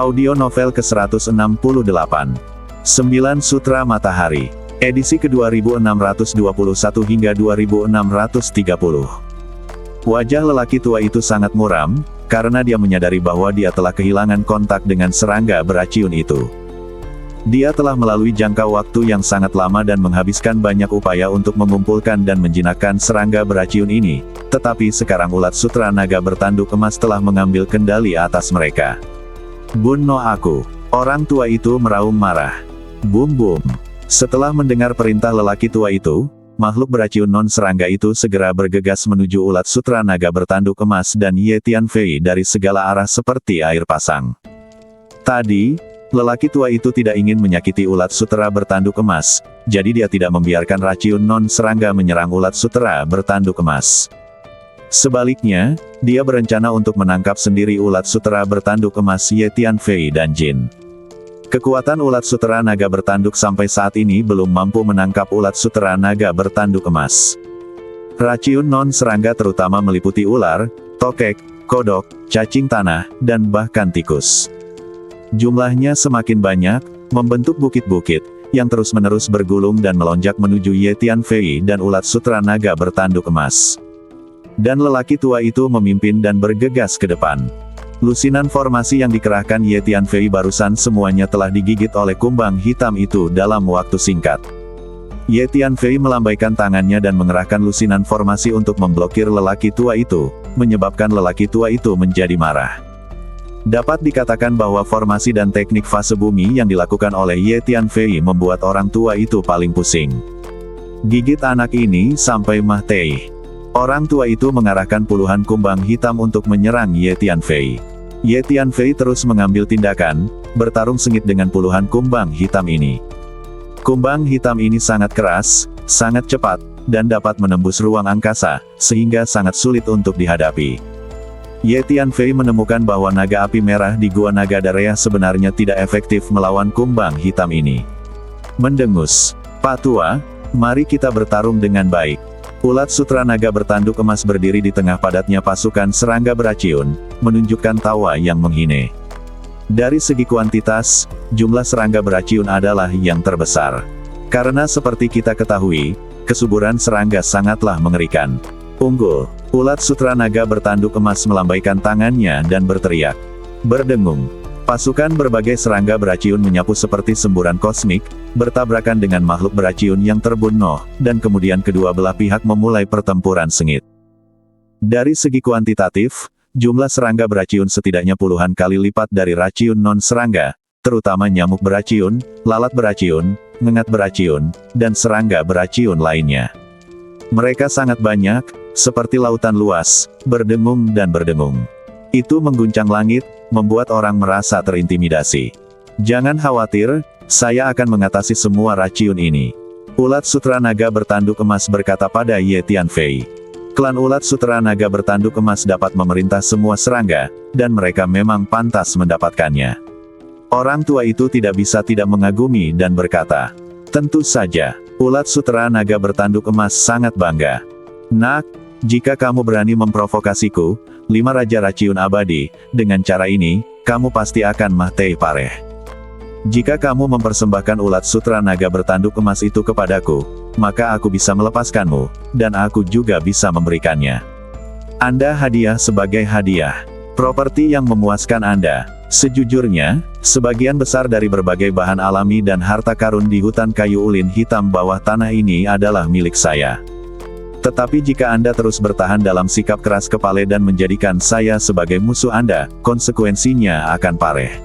Audio novel ke-168. 9 Sutra Matahari. Edisi ke-2621 hingga 2630. Wajah lelaki tua itu sangat muram, karena dia menyadari bahwa dia telah kehilangan kontak dengan serangga beraciun itu. Dia telah melalui jangka waktu yang sangat lama dan menghabiskan banyak upaya untuk mengumpulkan dan menjinakkan serangga beraciun ini, tetapi sekarang ulat sutra naga bertanduk emas telah mengambil kendali atas mereka. "Bunuh aku!" Orang tua itu meraung marah. Bum bum. Setelah mendengar perintah lelaki tua itu, makhluk beraciun non-serangga itu segera bergegas menuju ulat sutra naga bertanduk emas dan Ye Tianfei dari segala arah seperti air pasang. Tadi, lelaki tua itu tidak ingin menyakiti ulat sutra bertanduk emas, jadi dia tidak membiarkan raciun non-serangga menyerang ulat sutra bertanduk emas. Sebaliknya, dia berencana untuk menangkap sendiri ulat sutra bertanduk emas Ye Tianfei dan Jin. Kekuatan ulat sutra naga bertanduk sampai saat ini belum mampu menangkap ulat sutra naga bertanduk emas. Raciun non-serangga terutama meliputi ular, tokek, kodok, cacing tanah, dan bahkan tikus. Jumlahnya semakin banyak, membentuk bukit-bukit, yang terus-menerus bergulung dan melonjak menuju Ye Tianfei dan ulat sutra naga bertanduk emas. Dan lelaki tua itu memimpin dan bergegas ke depan. Lusinan formasi yang dikerahkan Ye Tianfei barusan semuanya telah digigit oleh kumbang hitam itu dalam waktu singkat. Ye Tianfei melambaikan tangannya dan mengerahkan lusinan formasi untuk memblokir lelaki tua itu, menyebabkan lelaki tua itu menjadi marah. Dapat dikatakan bahwa formasi dan teknik fase bumi yang dilakukan oleh Ye Tianfei membuat orang tua itu paling pusing. Gigit anak ini sampai mati. Orang tua itu mengarahkan puluhan kumbang hitam untuk menyerang Ye Tianfei. Ye Tianfei terus mengambil tindakan, bertarung sengit dengan puluhan kumbang hitam ini. Kumbang hitam ini sangat keras, sangat cepat, dan dapat menembus ruang angkasa, sehingga sangat sulit untuk dihadapi. Ye Tianfei menemukan bahwa naga api merah di Gua Naga Dareah sebenarnya tidak efektif melawan kumbang hitam ini. Mendengus. "Pak Tua, mari kita bertarung dengan baik." Ulat sutra naga bertanduk emas berdiri di tengah padatnya pasukan serangga beraciun, menunjukkan tawa yang menghine. Dari segi kuantitas, jumlah serangga beraciun adalah yang terbesar. Karena seperti kita ketahui, kesuburan serangga sangatlah mengerikan. "Unggul!" Ulat sutra naga bertanduk emas melambaikan tangannya dan berteriak. Berdengung. Pasukan berbagai serangga beraciun menyapu seperti semburan kosmik, bertabrakan dengan makhluk beraciun yang terbunuh, dan kemudian kedua belah pihak memulai pertempuran sengit. Dari segi kuantitatif, jumlah serangga beraciun setidaknya puluhan kali lipat dari raciun non-serangga, terutama nyamuk beraciun, lalat beraciun, ngengat beraciun, dan serangga beraciun lainnya. Mereka sangat banyak, seperti lautan luas, berdengung dan berdengung. Itu mengguncang langit, membuat orang merasa terintimidasi. "Jangan khawatir, saya akan mengatasi semua raciun ini." Ulat sutra naga bertanduk emas berkata pada Ye Tianfei. Klan ulat sutra naga bertanduk emas dapat memerintah semua serangga, dan mereka memang pantas mendapatkannya. Orang tua itu tidak bisa tidak mengagumi dan berkata, "Tentu saja, ulat sutra naga bertanduk emas sangat bangga. Nak, jika kamu berani memprovokasiku, 5 Raja Raciun Abadi, dengan cara ini, kamu pasti akan mati pareh. Jika kamu mempersembahkan ulat sutra naga bertanduk emas itu kepadaku, maka aku bisa melepaskanmu, dan aku juga bisa memberikannya. Anda hadiah sebagai hadiah. Properti yang memuaskan Anda." Sejujurnya, sebagian besar dari berbagai bahan alami dan harta karun di hutan kayu ulin hitam bawah tanah ini adalah milik saya. Tetapi jika Anda terus bertahan dalam sikap keras kepala dan menjadikan saya sebagai musuh Anda, konsekuensinya akan pareh.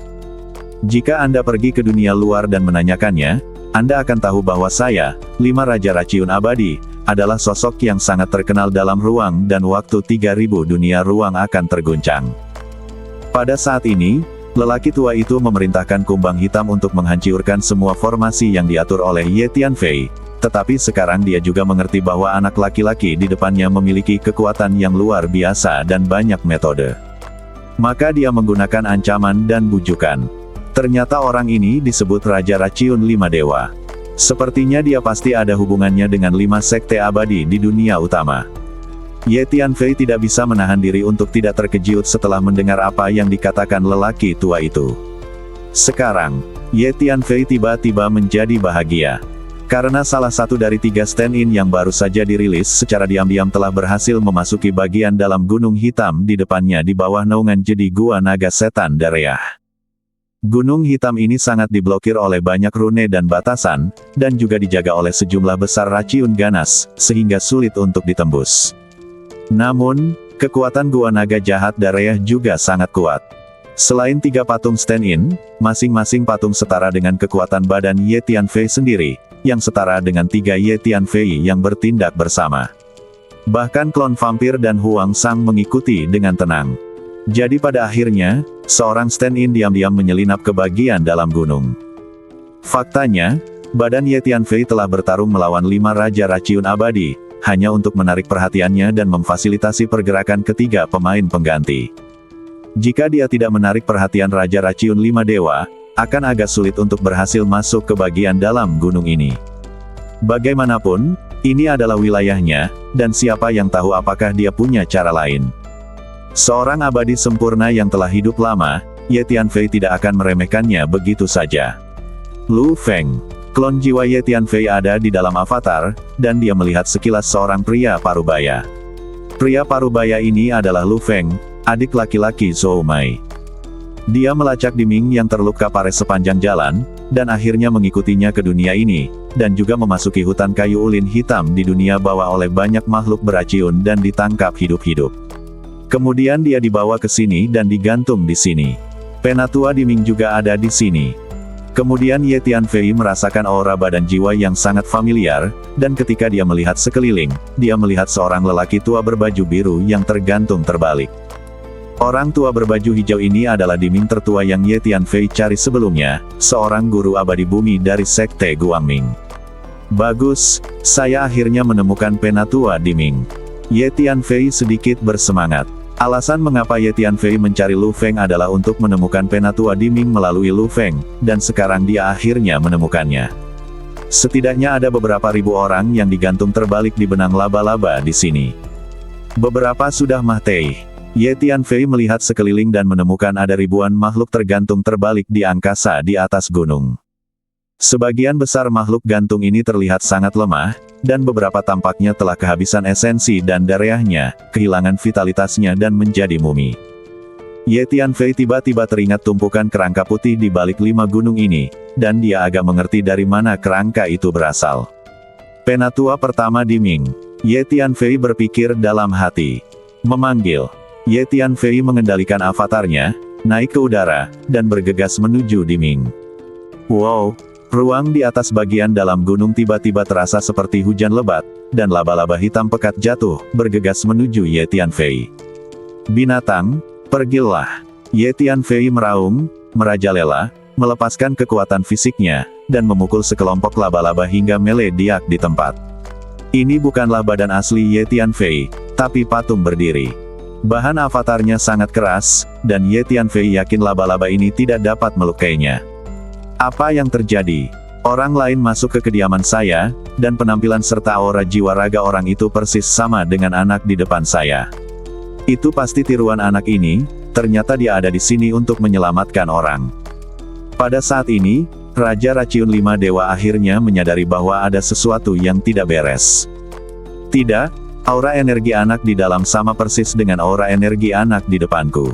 Jika Anda pergi ke dunia luar dan menanyakannya, Anda akan tahu bahwa saya, 5 Raja Raciun Abadi, adalah sosok yang sangat terkenal dalam ruang dan waktu 3000 dunia ruang akan terguncang. Pada saat ini, lelaki tua itu memerintahkan kumbang hitam untuk menghancurkan semua formasi yang diatur oleh Ye Tianfei. Tetapi sekarang dia juga mengerti bahwa anak laki-laki di depannya memiliki kekuatan yang luar biasa dan banyak metode. Maka dia menggunakan ancaman dan bujukan. Ternyata orang ini disebut Raja Raciun 5 Dewa. Sepertinya dia pasti ada hubungannya dengan 5 sekte abadi di dunia utama. Ye Tianfei tidak bisa menahan diri untuk tidak terkejut setelah mendengar apa yang dikatakan lelaki tua itu. Sekarang, Ye Tianfei tiba-tiba menjadi bahagia. Karena salah satu dari 3 stand-in yang baru saja dirilis secara diam-diam telah berhasil memasuki bagian dalam gunung hitam di depannya di bawah naungan jedi Gua Naga Setan Dareah. Gunung hitam ini sangat diblokir oleh banyak rune dan batasan, dan juga dijaga oleh sejumlah besar raciun ganas, sehingga sulit untuk ditembus. Namun, kekuatan Gua Naga Jahat Dareah juga sangat kuat. Selain 3 patung stand-in, masing-masing patung setara dengan kekuatan badan Ye Tianfei sendiri, yang setara dengan 3 Ye Tianfei yang bertindak bersama. Bahkan klon vampir dan Huang Sang mengikuti dengan tenang. Jadi pada akhirnya, seorang stand-in diam-diam menyelinap ke bagian dalam gunung. Faktanya, badan Ye Tianfei telah bertarung melawan 5 Raja Raciun Abadi, hanya untuk menarik perhatiannya dan memfasilitasi pergerakan ketiga pemain pengganti. Jika dia tidak menarik perhatian Raja Raciun 5 Dewa, akan agak sulit untuk berhasil masuk ke bagian dalam gunung ini. Bagaimanapun, ini adalah wilayahnya, dan siapa yang tahu apakah dia punya cara lain. Seorang abadi sempurna yang telah hidup lama, Ye Tianfei tidak akan meremehkannya begitu saja. Lu Feng, klon jiwa Ye Tianfei ada di dalam avatar, dan dia melihat sekilas seorang pria parubaya. Pria parubaya ini adalah Lu Feng, adik laki-laki Zhou Mai. Dia melacak Diming yang terluka pares sepanjang jalan, dan akhirnya mengikutinya ke dunia ini, dan juga memasuki hutan kayu ulin hitam di dunia bawah oleh banyak makhluk beraciun dan ditangkap hidup-hidup. Kemudian dia dibawa ke sini dan digantung di sini. Penatua Diming juga ada di sini. Kemudian Ye Tianfei merasakan aura badan jiwa yang sangat familiar, dan ketika dia melihat sekeliling, dia melihat seorang lelaki tua berbaju biru yang tergantung terbalik. Orang tua berbaju hijau ini adalah Diming tertua yang Ye Tianfei cari sebelumnya, seorang guru abadi bumi dari Sekte Guangming. Bagus, saya akhirnya menemukan Penatua Diming. Ye Tianfei sedikit bersemangat. Alasan mengapa Ye Tianfei mencari Lu Feng adalah untuk menemukan Penatua Diming melalui Lu Feng, dan sekarang dia akhirnya menemukannya. Setidaknya ada beberapa ribu orang yang digantung terbalik di benang laba-laba di sini. Beberapa sudah mati. Ye Tianfei melihat sekeliling dan menemukan ada ribuan makhluk tergantung terbalik di angkasa di atas gunung. Sebagian besar makhluk gantung ini terlihat sangat lemah, dan beberapa tampaknya telah kehabisan esensi dan dareahnya, kehilangan vitalitasnya dan menjadi mumi. Ye Tianfei tiba-tiba teringat tumpukan kerangka putih di balik 5 gunung ini, dan dia agak mengerti dari mana kerangka itu berasal. Penatua pertama Diming. Ye Tianfei berpikir dalam hati. Memanggil. Ye Tianfei mengendalikan avatarnya, naik ke udara, dan bergegas menuju Diming. Wow, ruang di atas bagian dalam gunung tiba-tiba terasa seperti hujan lebat, dan laba-laba hitam pekat jatuh, bergegas menuju Ye Tianfei. Binatang, pergilah. Ye Tianfei meraung, merajalela, melepaskan kekuatan fisiknya, dan memukul sekelompok laba-laba hingga meledak di tempat. Ini bukanlah badan asli Ye Tianfei, tapi patung berdiri. Bahan avatarnya sangat keras, dan Ye Tianfei yakin laba-laba ini tidak dapat melukainya. Apa yang terjadi? Orang lain masuk ke kediaman saya, dan penampilan serta aura jiwa raga orang itu persis sama dengan anak di depan saya. Itu pasti tiruan anak ini, ternyata dia ada di sini untuk menyelamatkan orang. Pada saat ini, Raja Raciun 5 Dewa akhirnya menyadari bahwa ada sesuatu yang tidak beres. Tidak. Aura energi anak di dalam sama persis dengan aura energi anak di depanku.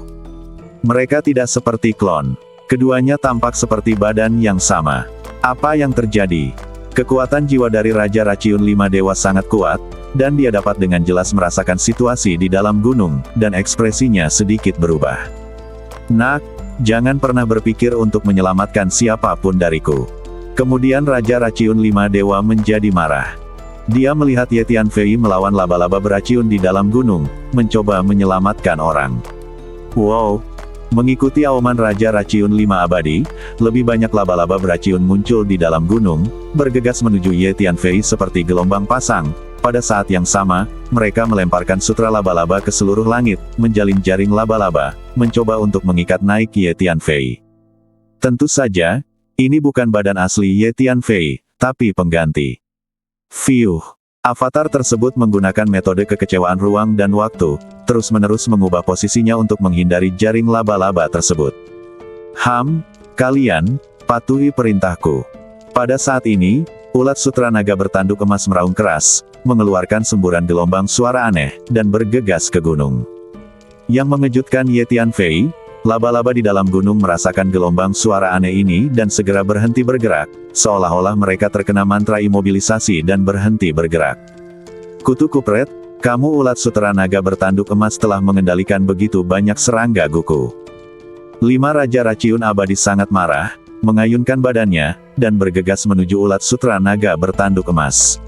Mereka tidak seperti klon. Keduanya tampak seperti badan yang sama. Apa yang terjadi? Kekuatan jiwa dari Raja Raciun 5 Dewa sangat kuat, dan dia dapat dengan jelas merasakan situasi di dalam gunung, dan ekspresinya sedikit berubah. Nak, jangan pernah berpikir untuk menyelamatkan siapapun dariku. Kemudian Raja Raciun 5 Dewa menjadi marah. Dia melihat Ye Tianfei melawan laba-laba beraciun di dalam gunung, mencoba menyelamatkan orang. Wow! Mengikuti auman Raja Raciun 5 Abadi, lebih banyak laba-laba beraciun muncul di dalam gunung, bergegas menuju Ye Tianfei seperti gelombang pasang. Pada saat yang sama, mereka melemparkan sutra laba-laba ke seluruh langit, menjalin jaring laba-laba, mencoba untuk mengikat naik Ye Tianfei. Tentu saja, ini bukan badan asli Ye Tianfei, tapi pengganti. Fiuh. Avatar tersebut menggunakan metode kekecewaan ruang dan waktu, terus-menerus mengubah posisinya untuk menghindari jaring laba-laba tersebut. Kalian, patuhi perintahku. Pada saat ini, ulat sutra naga bertanduk emas meraung keras, mengeluarkan semburan gelombang suara aneh, dan bergegas ke gunung. Yang mengejutkan Ye Tianfei, laba-laba di dalam gunung merasakan gelombang suara aneh ini dan segera berhenti bergerak, seolah-olah mereka terkena mantra imobilisasi dan berhenti bergerak. Kutu kupret, kamu ulat sutra naga bertanduk emas telah mengendalikan begitu banyak serangga guku. 5 Raja Raciun Abadi sangat marah, mengayunkan badannya, dan bergegas menuju ulat sutra naga bertanduk emas.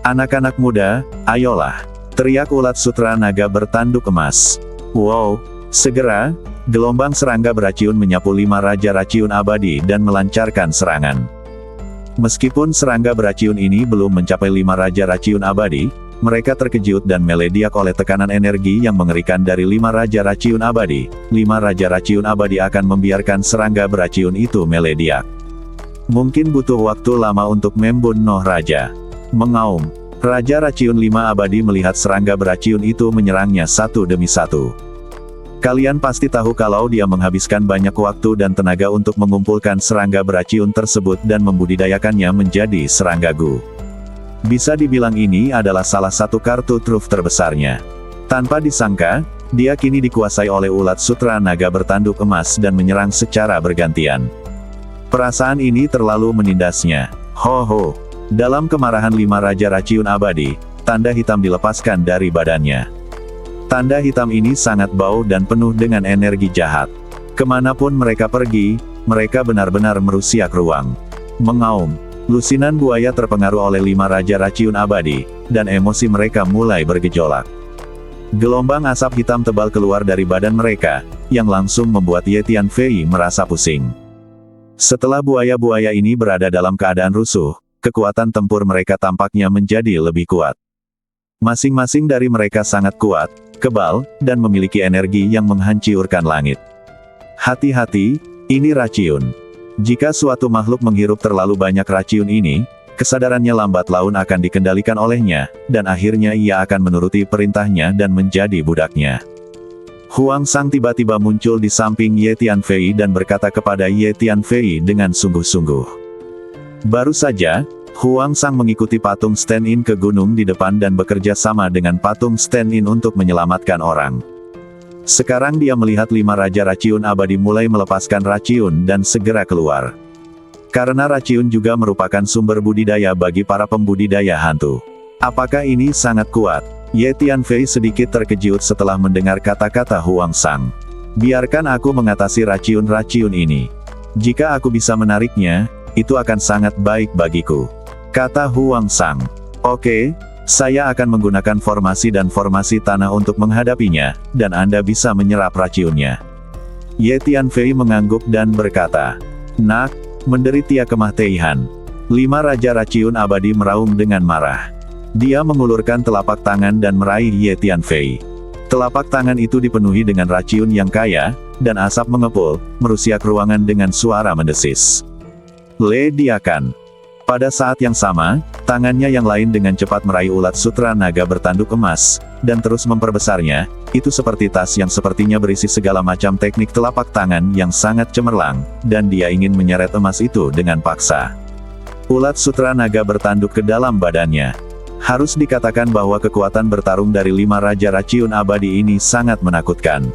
Anak-anak muda, ayolah! Teriak ulat sutra naga bertanduk emas. Wow! Segera, gelombang serangga beraciun menyapu 5 Raja Raciun Abadi dan melancarkan serangan. Meskipun serangga beraciun ini belum mencapai 5 Raja Raciun Abadi, mereka terkejut dan melediak oleh tekanan energi yang mengerikan dari 5 Raja Raciun Abadi. 5 Raja Raciun Abadi akan membiarkan serangga beraciun itu melediak. Mungkin butuh waktu lama untuk membunuh Raja. Mengaum. Raja Raciun 5 Abadi melihat serangga beraciun itu menyerangnya satu demi satu. Kalian pasti tahu kalau dia menghabiskan banyak waktu dan tenaga untuk mengumpulkan serangga beraciun tersebut dan membudidayakannya menjadi serangga gu. Bisa dibilang ini adalah salah satu kartu truf terbesarnya. Tanpa disangka, dia kini dikuasai oleh ulat sutra naga bertanduk emas dan menyerang secara bergantian. Perasaan ini terlalu menindasnya. Ho ho! Dalam kemarahan 5 Raja Raciun Abadi, tanda hitam dilepaskan dari badannya. Tanda hitam ini sangat bau dan penuh dengan energi jahat. Kemanapun mereka pergi, mereka benar-benar merusiak ruang. Mengaum. Lusinan buaya terpengaruh oleh 5 Raja Raciun Abadi, dan emosi mereka mulai bergejolak. Gelombang asap hitam tebal keluar dari badan mereka, yang langsung membuat Ye Tianfei merasa pusing. Setelah buaya-buaya ini berada dalam keadaan rusuh, kekuatan tempur mereka tampaknya menjadi lebih kuat. Masing-masing dari mereka sangat kuat, kebal, dan memiliki energi yang menghancurkan langit. Hati-hati, ini raciun. Jika suatu makhluk menghirup terlalu banyak raciun ini, kesadarannya lambat laun akan dikendalikan olehnya, dan akhirnya ia akan menuruti perintahnya dan menjadi budaknya. Huang Sang tiba-tiba muncul di samping Ye Tianfei dan berkata kepada Ye Tianfei dengan sungguh-sungguh. Baru saja, Huang Sang mengikuti patung stand-in ke gunung di depan dan bekerja sama dengan patung stand-in untuk menyelamatkan orang. Sekarang dia melihat 5 Raja Raciun Abadi mulai melepaskan raciun dan segera keluar. Karena raciun juga merupakan sumber budidaya bagi para pembudidaya hantu. Apakah ini sangat kuat? Ye Tianfei sedikit terkejut setelah mendengar kata-kata Huang Sang. Biarkan aku mengatasi raciun-raciun ini. Jika aku bisa menariknya, itu akan sangat baik bagiku, kata Huang Sang. Oke. Saya akan menggunakan formasi dan formasi tanah untuk menghadapinya, dan Anda bisa menyerap raciunnya. Ye Tianfei mengangguk dan berkata, Nak, menderita kematian. 5 Raja Raciun Abadi meraung dengan marah. Dia mengulurkan telapak tangan dan meraih Ye Tianfei. Telapak tangan itu dipenuhi dengan raciun yang kaya, dan asap mengepul, merusiak ruangan dengan suara mendesis. Lediakan. Pada saat yang sama, tangannya yang lain dengan cepat meraih ulat sutra naga bertanduk emas, dan terus memperbesarnya, itu seperti tas yang sepertinya berisi segala macam teknik telapak tangan yang sangat cemerlang, dan dia ingin menyeret emas itu dengan paksa. Ulat sutra naga bertanduk ke dalam badannya. Harus dikatakan bahwa kekuatan bertarung dari 5 Raja Raciun Abadi ini sangat menakutkan.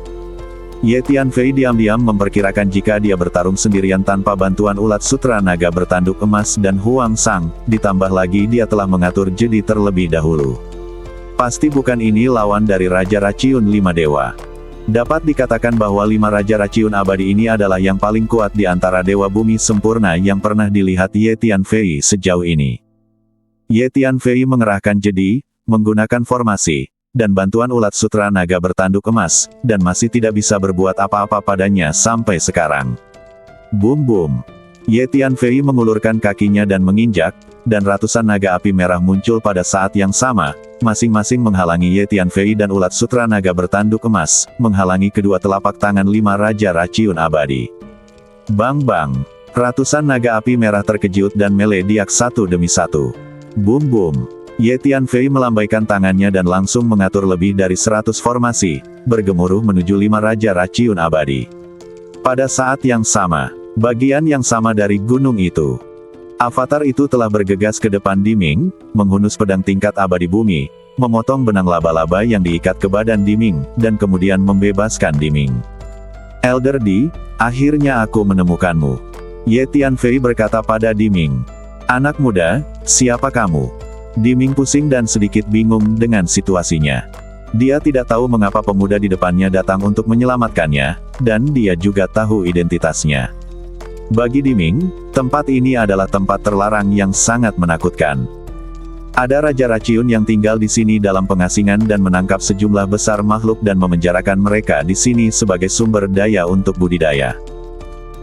Ye Tianfei diam-diam memperkirakan jika dia bertarung sendirian tanpa bantuan ulat sutra naga bertanduk emas dan Huang Sang, ditambah lagi dia telah mengatur jedi terlebih dahulu. Pasti bukan ini lawan dari Raja Raciun 5 Dewa. Dapat dikatakan bahwa 5 Raja Raciun Abadi ini adalah yang paling kuat di antara Dewa Bumi sempurna yang pernah dilihat Ye Tianfei sejauh ini. Ye Tianfei mengerahkan jedi, menggunakan formasi, dan bantuan ulat sutra naga bertanduk emas, dan masih tidak bisa berbuat apa-apa padanya sampai sekarang. Bum-bum. Ye Tianfei mengulurkan kakinya dan menginjak, dan ratusan naga api merah muncul pada saat yang sama, masing-masing menghalangi Ye Tianfei dan ulat sutra naga bertanduk emas, menghalangi kedua telapak tangan 5 Raja Raciun Abadi. Bang-bang. Ratusan naga api merah terkejut dan melediak satu demi satu. Bum-bum. Ye Tianfei melambaikan tangannya dan langsung mengatur lebih dari 100 formasi, bergemuruh menuju 5 Raja Raciun Abadi. Pada saat yang sama, Bagian yang sama dari gunung itu. Avatar itu telah bergegas ke depan Diming, menghunus pedang tingkat abadi bumi, memotong benang laba-laba yang diikat ke badan Diming, dan kemudian membebaskan Diming. Elder D, akhirnya aku menemukanmu. Ye Tianfei berkata pada Diming. Anak muda, siapa kamu? Diming pusing dan sedikit bingung dengan situasinya. Dia tidak tahu mengapa pemuda di depannya datang untuk menyelamatkannya, dan dia juga tahu identitasnya. Bagi Diming, tempat ini adalah tempat terlarang yang sangat menakutkan. Ada Raja Raciun yang tinggal di sini dalam pengasingan dan menangkap sejumlah besar makhluk dan memenjarakan mereka di sini sebagai sumber daya untuk budidaya.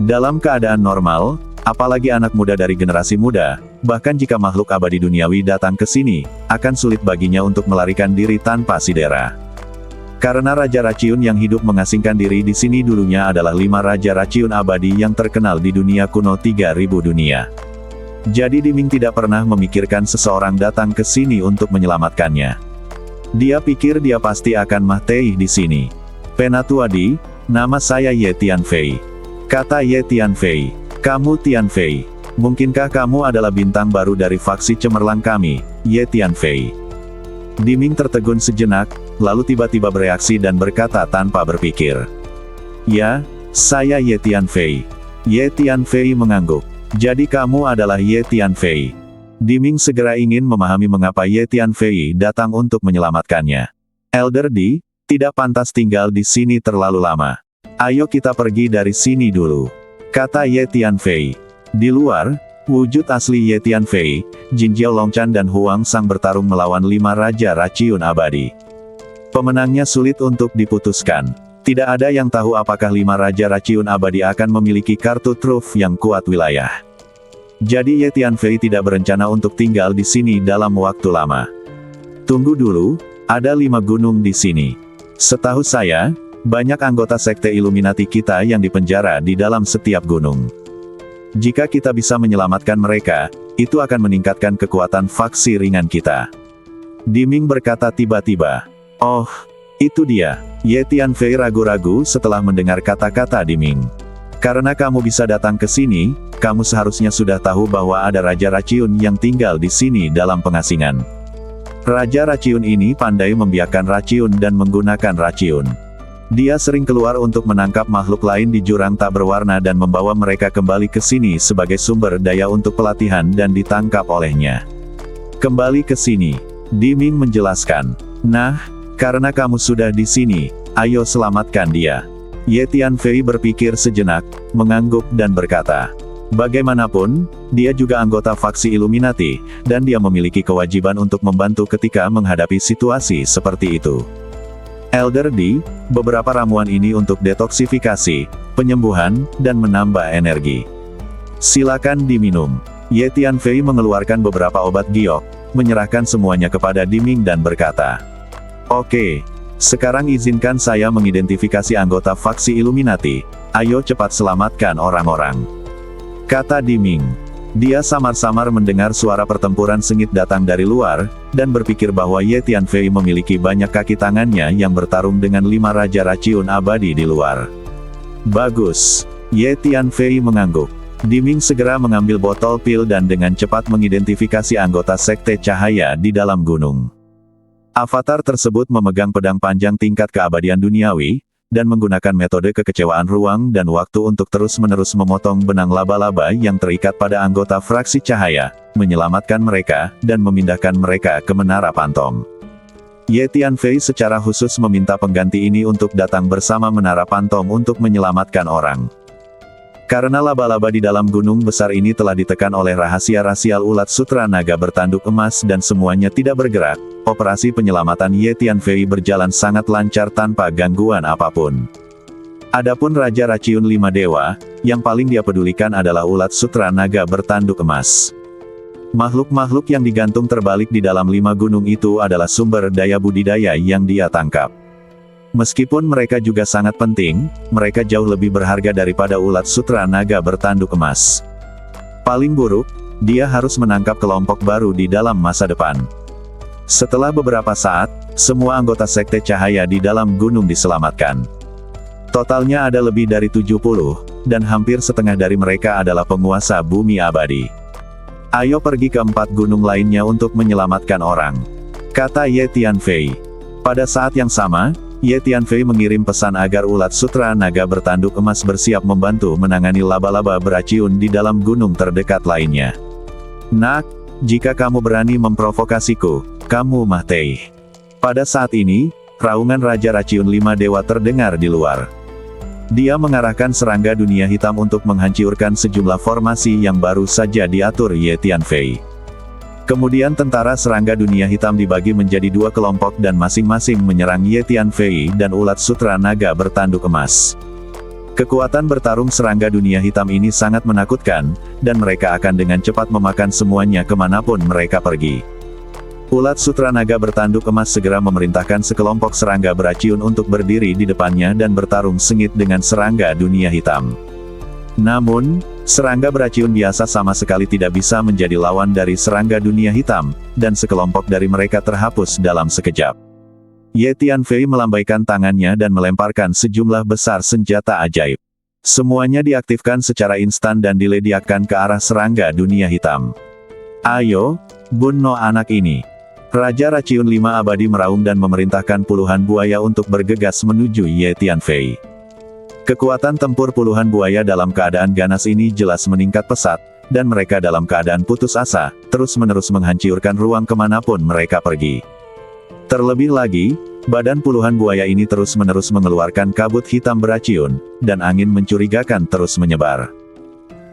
Dalam keadaan normal, apalagi anak muda dari generasi muda, bahkan jika makhluk abadi duniawi datang ke sini, akan sulit baginya untuk melarikan diri tanpa sidera. Karena Raja Raciun yang hidup mengasingkan diri di sini dulunya adalah 5 Raja Raciun abadi yang terkenal di dunia kuno 3000 dunia. Jadi Diming tidak pernah memikirkan seseorang datang ke sini untuk menyelamatkannya. Dia pikir dia pasti akan mati di sini. Penatuadi, nama saya Ye Tianfei. Kata Ye Tianfei, kamu Tianfei. Mungkinkah kamu adalah bintang baru dari faksi cemerlang kami, Ye Tianfei? Diming tertegun sejenak, lalu tiba-tiba bereaksi dan berkata tanpa berpikir. Ya, saya Ye Tianfei. Ye Tianfei mengangguk. Jadi kamu adalah Ye Tianfei. Diming segera ingin memahami mengapa Ye Tianfei datang untuk menyelamatkannya. Elder D, tidak pantas tinggal di sini terlalu lama. Ayo kita pergi dari sini dulu. Kata Ye Tianfei. Di luar, wujud asli Ye Tianfei, Jinjiao Longchan dan Huang Sang bertarung melawan 5 Raja Raciun abadi. Pemenangnya sulit untuk diputuskan. Tidak ada yang tahu apakah 5 Raja Raciun abadi akan memiliki kartu truf yang kuat wilayah. Jadi Ye Tianfei tidak berencana untuk tinggal di sini dalam waktu lama. Tunggu dulu, ada 5 gunung di sini. Setahu saya, banyak anggota sekte Illuminati kita yang dipenjara di dalam setiap gunung. Jika kita bisa menyelamatkan mereka, itu akan meningkatkan kekuatan faksi ringan kita. Diming berkata tiba-tiba. Oh, itu dia. Ye Tianfei ragu-ragu setelah mendengar kata-kata Diming. Karena kamu bisa datang ke sini, kamu seharusnya sudah tahu bahwa ada Raja Raciun yang tinggal di sini dalam pengasingan. Raja Raciun ini pandai membiarkan raciun dan menggunakan raciun. Dia sering keluar untuk menangkap makhluk lain di jurang tak berwarna dan membawa mereka kembali ke sini sebagai sumber daya untuk pelatihan dan ditangkap olehnya. Kembali ke sini, Diming menjelaskan. Nah, karena kamu sudah di sini, ayo selamatkan dia. Ye Tianfei berpikir sejenak, mengangguk dan berkata. Bagaimanapun, dia juga anggota faksi Illuminati, dan dia memiliki kewajiban untuk membantu ketika menghadapi situasi seperti itu. Elder D, beberapa ramuan ini untuk detoksifikasi, penyembuhan, dan menambah energi. Silakan diminum. Ye Tianfei mengeluarkan beberapa obat giok, menyerahkan semuanya kepada Diming dan berkata. Oke, sekarang izinkan saya mengidentifikasi anggota faksi Illuminati, ayo cepat selamatkan orang-orang. Kata Diming. Dia samar-samar mendengar suara pertempuran sengit datang dari luar, dan berpikir bahwa Ye Tianfei memiliki banyak kaki tangannya yang bertarung dengan 5 Raja Raciun abadi di luar. Bagus. Ye Tianfei mengangguk. Diming segera mengambil botol pil dan dengan cepat mengidentifikasi anggota sekte cahaya di dalam gunung. Avatar tersebut memegang pedang panjang tingkat keabadian duniawi, dan menggunakan metode kekecewaan ruang dan waktu untuk terus-menerus memotong benang laba-laba yang terikat pada anggota fraksi cahaya, menyelamatkan mereka, dan memindahkan mereka ke Menara Pantom. Ye Tianfei secara khusus meminta pengganti ini untuk datang bersama Menara Pantom untuk menyelamatkan orang. Karena laba-laba di dalam gunung besar ini telah ditekan oleh rahasia rasial ulat sutra naga bertanduk emas dan semuanya tidak bergerak, operasi penyelamatan Ye Tianfei berjalan sangat lancar tanpa gangguan apapun. Adapun Raja Raciun 5 Dewa, yang paling dia pedulikan adalah ulat sutra naga bertanduk emas. Makhluk-makhluk yang digantung terbalik di dalam 5 gunung itu adalah sumber daya budidaya yang dia tangkap. Meskipun mereka juga sangat penting, mereka jauh lebih berharga daripada ulat sutra naga bertanduk emas. Paling buruk, dia harus menangkap kelompok baru di dalam masa depan. Setelah beberapa saat, semua anggota sekte cahaya di dalam gunung diselamatkan. Totalnya ada lebih dari 70, dan hampir setengah dari mereka adalah penguasa bumi abadi. Ayo pergi ke 4 gunung lainnya untuk menyelamatkan orang, kata Ye Tianfei. Pada saat yang sama, Ye Tianfei mengirim pesan agar ulat sutra naga bertanduk emas bersiap membantu menangani laba-laba beraciun di dalam gunung terdekat lainnya. Nak, jika kamu berani memprovokasiku, kamu mati. Pada saat ini, raungan Raja Raciun 5 Dewa terdengar di luar. Dia mengarahkan serangga dunia hitam untuk menghancurkan sejumlah formasi yang baru saja diatur Ye Tianfei. Kemudian tentara serangga dunia hitam dibagi menjadi 2 kelompok dan masing-masing menyerang Ye Tianfei dan ulat sutra naga bertanduk emas. Kekuatan bertarung serangga dunia hitam ini sangat menakutkan, dan mereka akan dengan cepat memakan semuanya kemanapun mereka pergi. Ulat sutra naga bertanduk emas segera memerintahkan sekelompok serangga beraciun untuk berdiri di depannya dan bertarung sengit dengan serangga dunia hitam. Namun, serangga beraciun biasa sama sekali tidak bisa menjadi lawan dari serangga dunia hitam, dan sekelompok dari mereka terhapus dalam sekejap. Ye Tianfei melambaikan tangannya dan melemparkan sejumlah besar senjata ajaib. Semuanya diaktifkan secara instan dan diledakkan ke arah serangga dunia hitam. Ayo, bunuh anak ini. Raja Raciun 5 abadi meraung dan memerintahkan puluhan buaya untuk bergegas menuju Ye Tianfei. Kekuatan tempur puluhan buaya dalam keadaan ganas ini jelas meningkat pesat, dan mereka dalam keadaan putus asa, terus-menerus menghancurkan ruang kemanapun mereka pergi. Terlebih lagi, badan puluhan buaya ini terus-menerus mengeluarkan kabut hitam beraciun, dan angin mencurigakan terus menyebar.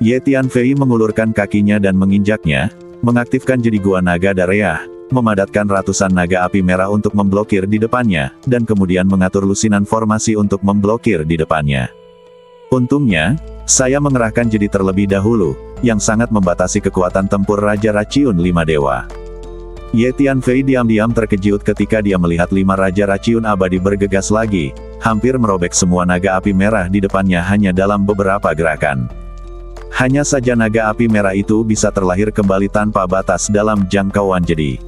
Ye Tianfei mengulurkan kakinya dan menginjaknya, mengaktifkan jadi gua naga Dareah, memadatkan ratusan naga api merah untuk memblokir di depannya, dan kemudian mengatur lusinan formasi untuk memblokir di depannya. Untungnya, saya mengerahkan jadi terlebih dahulu, yang sangat membatasi kekuatan tempur Raja Raciun 5 Dewa. Ye Tianfei diam-diam terkejut ketika dia melihat 5 Raja Raciun abadi bergegas lagi, hampir merobek semua naga api merah di depannya hanya dalam beberapa gerakan. Hanya saja naga api merah itu bisa terlahir kembali tanpa batas dalam jangkauan jadi.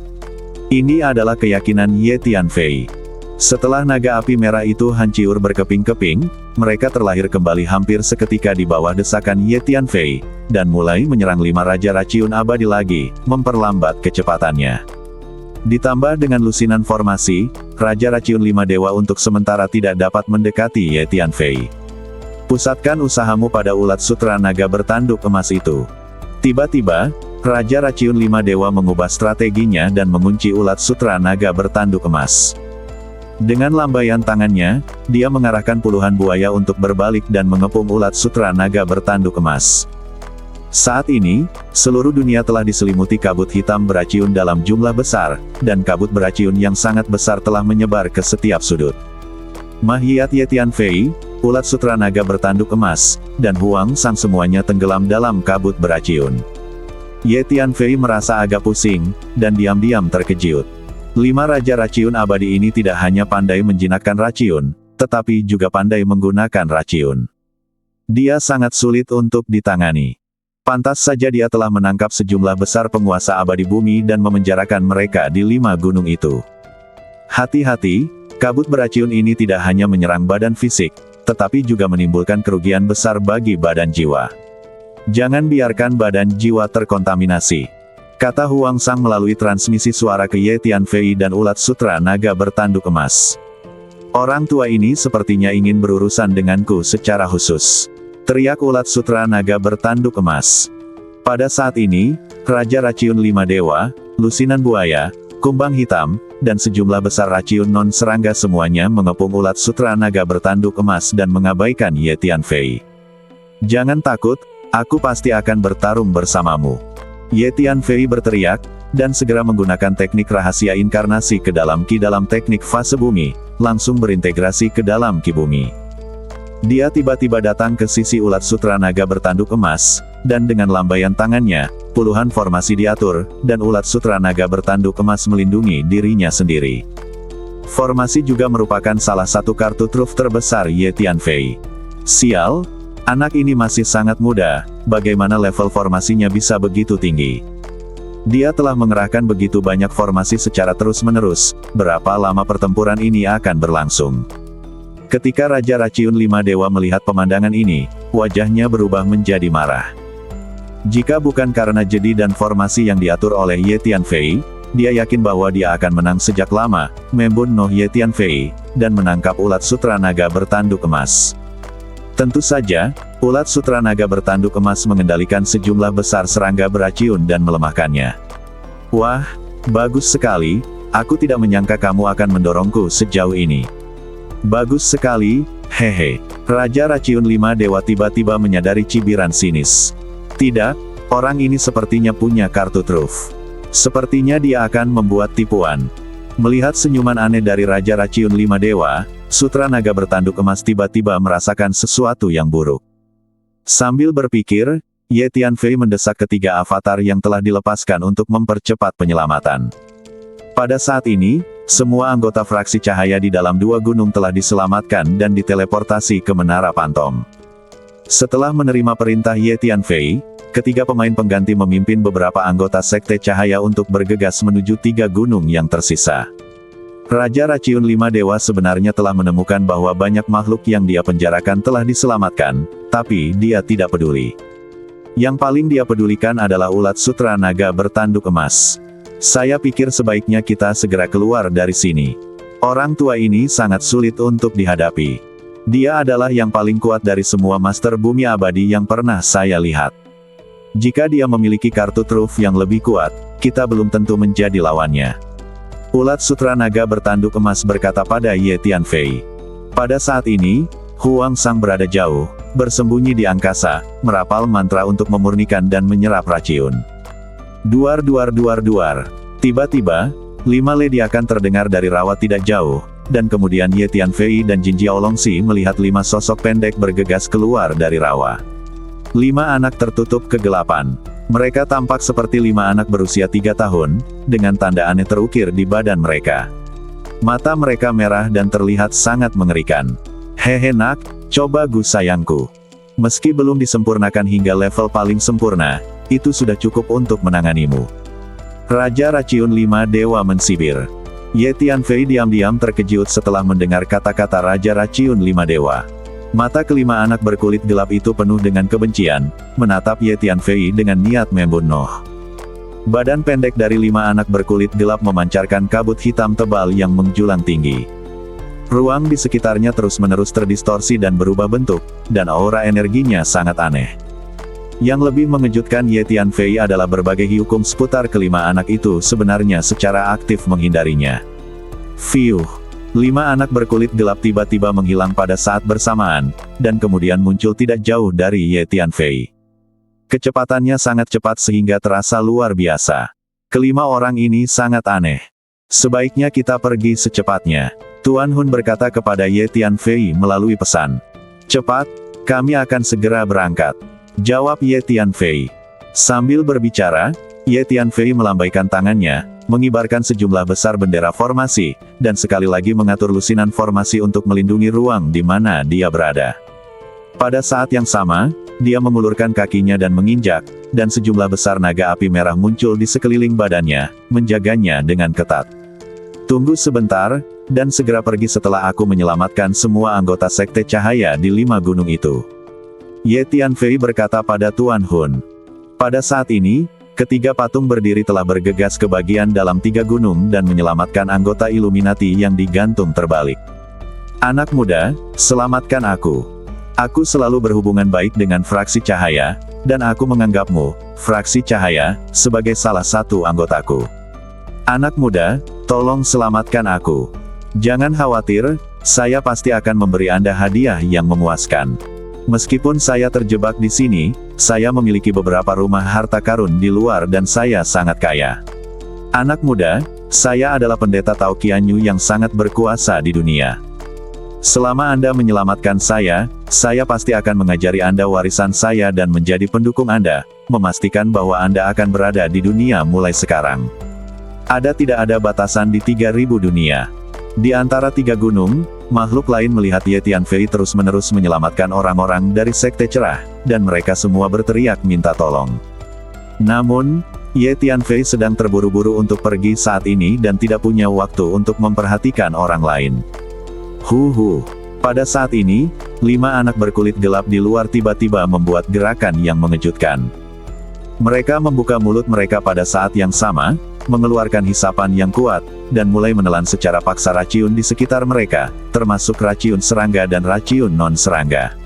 Ini adalah keyakinan Ye Tianfei. Setelah naga api merah itu hancur berkeping-keping, mereka terlahir kembali hampir seketika di bawah desakan Ye Tianfei, dan mulai menyerang 5 Raja Raciun abadi lagi, memperlambat kecepatannya. Ditambah dengan lusinan formasi, Raja Raciun 5 Dewa untuk sementara tidak dapat mendekati Ye Tianfei. Pusatkan usahamu pada ulat sutra naga bertanduk emas itu. Tiba-tiba, Raja Raciun 5 Dewa mengubah strateginya dan mengunci ulat sutra naga bertanduk emas. Dengan lambaian tangannya, dia mengarahkan puluhan buaya untuk berbalik dan mengepung ulat sutra naga bertanduk emas. Saat ini, seluruh dunia telah diselimuti kabut hitam beraciun dalam jumlah besar, dan kabut beraciun yang sangat besar telah menyebar ke setiap sudut. Mahiat Ye Tianfei, ulat sutra naga bertanduk emas, dan Huang Sang semuanya tenggelam dalam kabut beraciun. Ye Tianfei merasa agak pusing, dan diam-diam terkejut. 5 Raja Raciun abadi ini tidak hanya pandai menjinakkan raciun, tetapi juga pandai menggunakan raciun. Dia sangat sulit untuk ditangani. Pantas saja dia telah menangkap sejumlah besar penguasa abadi bumi dan memenjarakan mereka di 5 gunung itu. Hati-hati, kabut beraciun ini tidak hanya menyerang badan fisik, tetapi juga menimbulkan kerugian besar bagi badan jiwa. Jangan biarkan badan jiwa terkontaminasi, kata Huang Sang melalui transmisi suara ke Ye Tianfei dan ulat sutra naga bertanduk emas. Orang tua ini sepertinya ingin berurusan denganku secara khusus, teriak ulat sutra naga bertanduk emas. Pada saat ini, Raja Raciun 5 Dewa, lusinan buaya, kumbang hitam, dan sejumlah besar raciun non-serangga semuanya mengepung ulat sutra naga bertanduk emas dan mengabaikan Ye Tianfei. Jangan takut, aku pasti akan bertarung bersamamu. Ye Tianfei berteriak, dan segera menggunakan teknik rahasia inkarnasi ke dalam Ki dalam teknik fase bumi, langsung berintegrasi ke dalam Ki bumi. Dia tiba-tiba datang ke sisi ulat sutra naga bertanduk emas, dan dengan lambaian tangannya, puluhan formasi diatur, dan ulat sutra naga bertanduk emas melindungi dirinya sendiri. Formasi juga merupakan salah satu kartu truf terbesar Ye Tianfei. Sial, anak ini masih sangat muda, bagaimana level formasinya bisa begitu tinggi? Dia telah mengerahkan begitu banyak formasi secara terus-menerus, berapa lama pertempuran ini akan berlangsung? Ketika Raja Raciun Lima Dewa melihat pemandangan ini, wajahnya berubah menjadi marah. Jika bukan karena jedi dan formasi yang diatur oleh Ye Tianfei, dia yakin bahwa dia akan menang sejak lama, membunuh Ye Tianfei, dan menangkap ulat sutra naga bertanduk emas. Tentu saja, ulat sutra naga bertanduk emas mengendalikan sejumlah besar serangga beraciun dan melemahkannya. Wah, bagus sekali, aku tidak menyangka kamu akan mendorongku sejauh ini. Bagus sekali, hehe. Raja Raciun Lima Dewa tiba-tiba menyadari cibiran sinis. Tidak, orang ini sepertinya punya kartu truf. Sepertinya dia akan membuat tipuan. Melihat senyuman aneh dari Raja Raciun Lima Dewa, sutra naga bertanduk emas tiba-tiba merasakan sesuatu yang buruk. Sambil berpikir, Ye Tianfei mendesak ketiga avatar yang telah dilepaskan untuk mempercepat penyelamatan. Pada saat ini, semua anggota fraksi cahaya di dalam dua gunung telah diselamatkan dan diteleportasi ke Menara Pantom. Setelah menerima perintah Ye Tianfei, ketiga pemain pengganti memimpin beberapa anggota Sekte Cahaya untuk bergegas menuju tiga gunung yang tersisa. Raja Raciun Lima Dewa sebenarnya telah menemukan bahwa banyak makhluk yang dia penjarakan telah diselamatkan, tapi dia tidak peduli. Yang paling dia pedulikan adalah ulat sutra naga bertanduk emas. Saya pikir sebaiknya kita segera keluar dari sini. Orang tua ini sangat sulit untuk dihadapi. Dia adalah yang paling kuat dari semua Master Bumi Abadi yang pernah saya lihat. Jika dia memiliki kartu truf yang lebih kuat, kita belum tentu menjadi lawannya. Ulat sutra naga bertanduk emas berkata pada Ye Tianfei. Pada saat ini, Huang Sang berada jauh, bersembunyi di angkasa, merapal mantra untuk memurnikan dan menyerap raciun. Duar duar duar duar. Tiba-tiba, 5 ledakan terdengar dari rawa tidak jauh, dan kemudian Ye Tianfei dan Jin Jiaolongxi melihat 5 sosok pendek bergegas keluar dari rawa. 5 anak tertutup kegelapan. Mereka tampak seperti 5 anak berusia 3 tahun, dengan tanda aneh terukir di badan mereka. Mata mereka merah dan terlihat sangat mengerikan. Hehe nak, coba Gus sayangku. Meski belum disempurnakan hingga level paling sempurna, itu sudah cukup untuk menanganimu. Raja Raciun Lima Dewa mensibir. Ye Tianfei diam-diam terkejut setelah mendengar kata-kata Raja Raciun Lima Dewa. Mata kelima anak berkulit gelap itu penuh dengan kebencian, menatap Ye Tianfei dengan niat membunuh. Badan pendek dari 5 anak berkulit gelap memancarkan kabut hitam tebal yang menjulang tinggi. Ruang di sekitarnya terus-menerus terdistorsi dan berubah bentuk, dan aura energinya sangat aneh. Yang lebih mengejutkan Ye Tianfei adalah berbagai hukum seputar kelima anak itu sebenarnya secara aktif menghindarinya. Fiuh. 5 anak berkulit gelap tiba-tiba menghilang pada saat bersamaan, dan kemudian muncul tidak jauh dari Ye Tianfei. Kecepatannya sangat cepat sehingga terasa luar biasa. Kelima orang ini sangat aneh. Sebaiknya kita pergi secepatnya. Tuan Hun berkata kepada Ye Tianfei melalui pesan. Cepat, kami akan segera berangkat. Jawab Ye Tianfei. Sambil berbicara, Ye Tianfei melambaikan tangannya, mengibarkan sejumlah besar bendera formasi, dan sekali lagi mengatur lusinan formasi untuk melindungi ruang di mana dia berada. Pada saat yang sama, dia mengulurkan kakinya dan menginjak, dan sejumlah besar naga api merah muncul di sekeliling badannya, menjaganya dengan ketat. Tunggu sebentar, dan segera pergi setelah aku menyelamatkan semua anggota Sekte Cahaya di 5 gunung itu. Ye Tianfei berkata pada Tuan Hun. Pada saat ini, ketiga patung berdiri telah bergegas ke bagian dalam 3 gunung dan menyelamatkan anggota Illuminati yang digantung terbalik. Anak muda, selamatkan aku. Aku selalu berhubungan baik dengan fraksi cahaya, dan aku menganggapmu, fraksi cahaya, sebagai salah satu anggotaku. Anak muda, tolong selamatkan aku. Jangan khawatir, saya pasti akan memberi Anda hadiah yang memuaskan. Meskipun saya terjebak di sini, saya memiliki beberapa rumah harta karun di luar dan saya sangat kaya. Anak muda, saya adalah pendeta Tao Qianyu yang sangat berkuasa di dunia. Selama Anda menyelamatkan saya pasti akan mengajari Anda warisan saya dan menjadi pendukung Anda, memastikan bahwa Anda akan berada di dunia mulai sekarang. Tidak ada batasan di 3000 dunia. Di antara 3 gunung, makhluk lain melihat Ye Tianfei terus-menerus menyelamatkan orang-orang dari Sekte Cerah, dan mereka semua berteriak minta tolong. Namun, Ye Tianfei sedang terburu-buru untuk pergi saat ini dan tidak punya waktu untuk memperhatikan orang lain. Pada saat ini, 5 anak berkulit gelap di luar tiba-tiba membuat gerakan yang mengejutkan. Mereka membuka mulut mereka pada saat yang sama, mengeluarkan hisapan yang kuat, dan mulai menelan secara paksa racun di sekitar mereka, termasuk racun serangga dan racun non-serangga.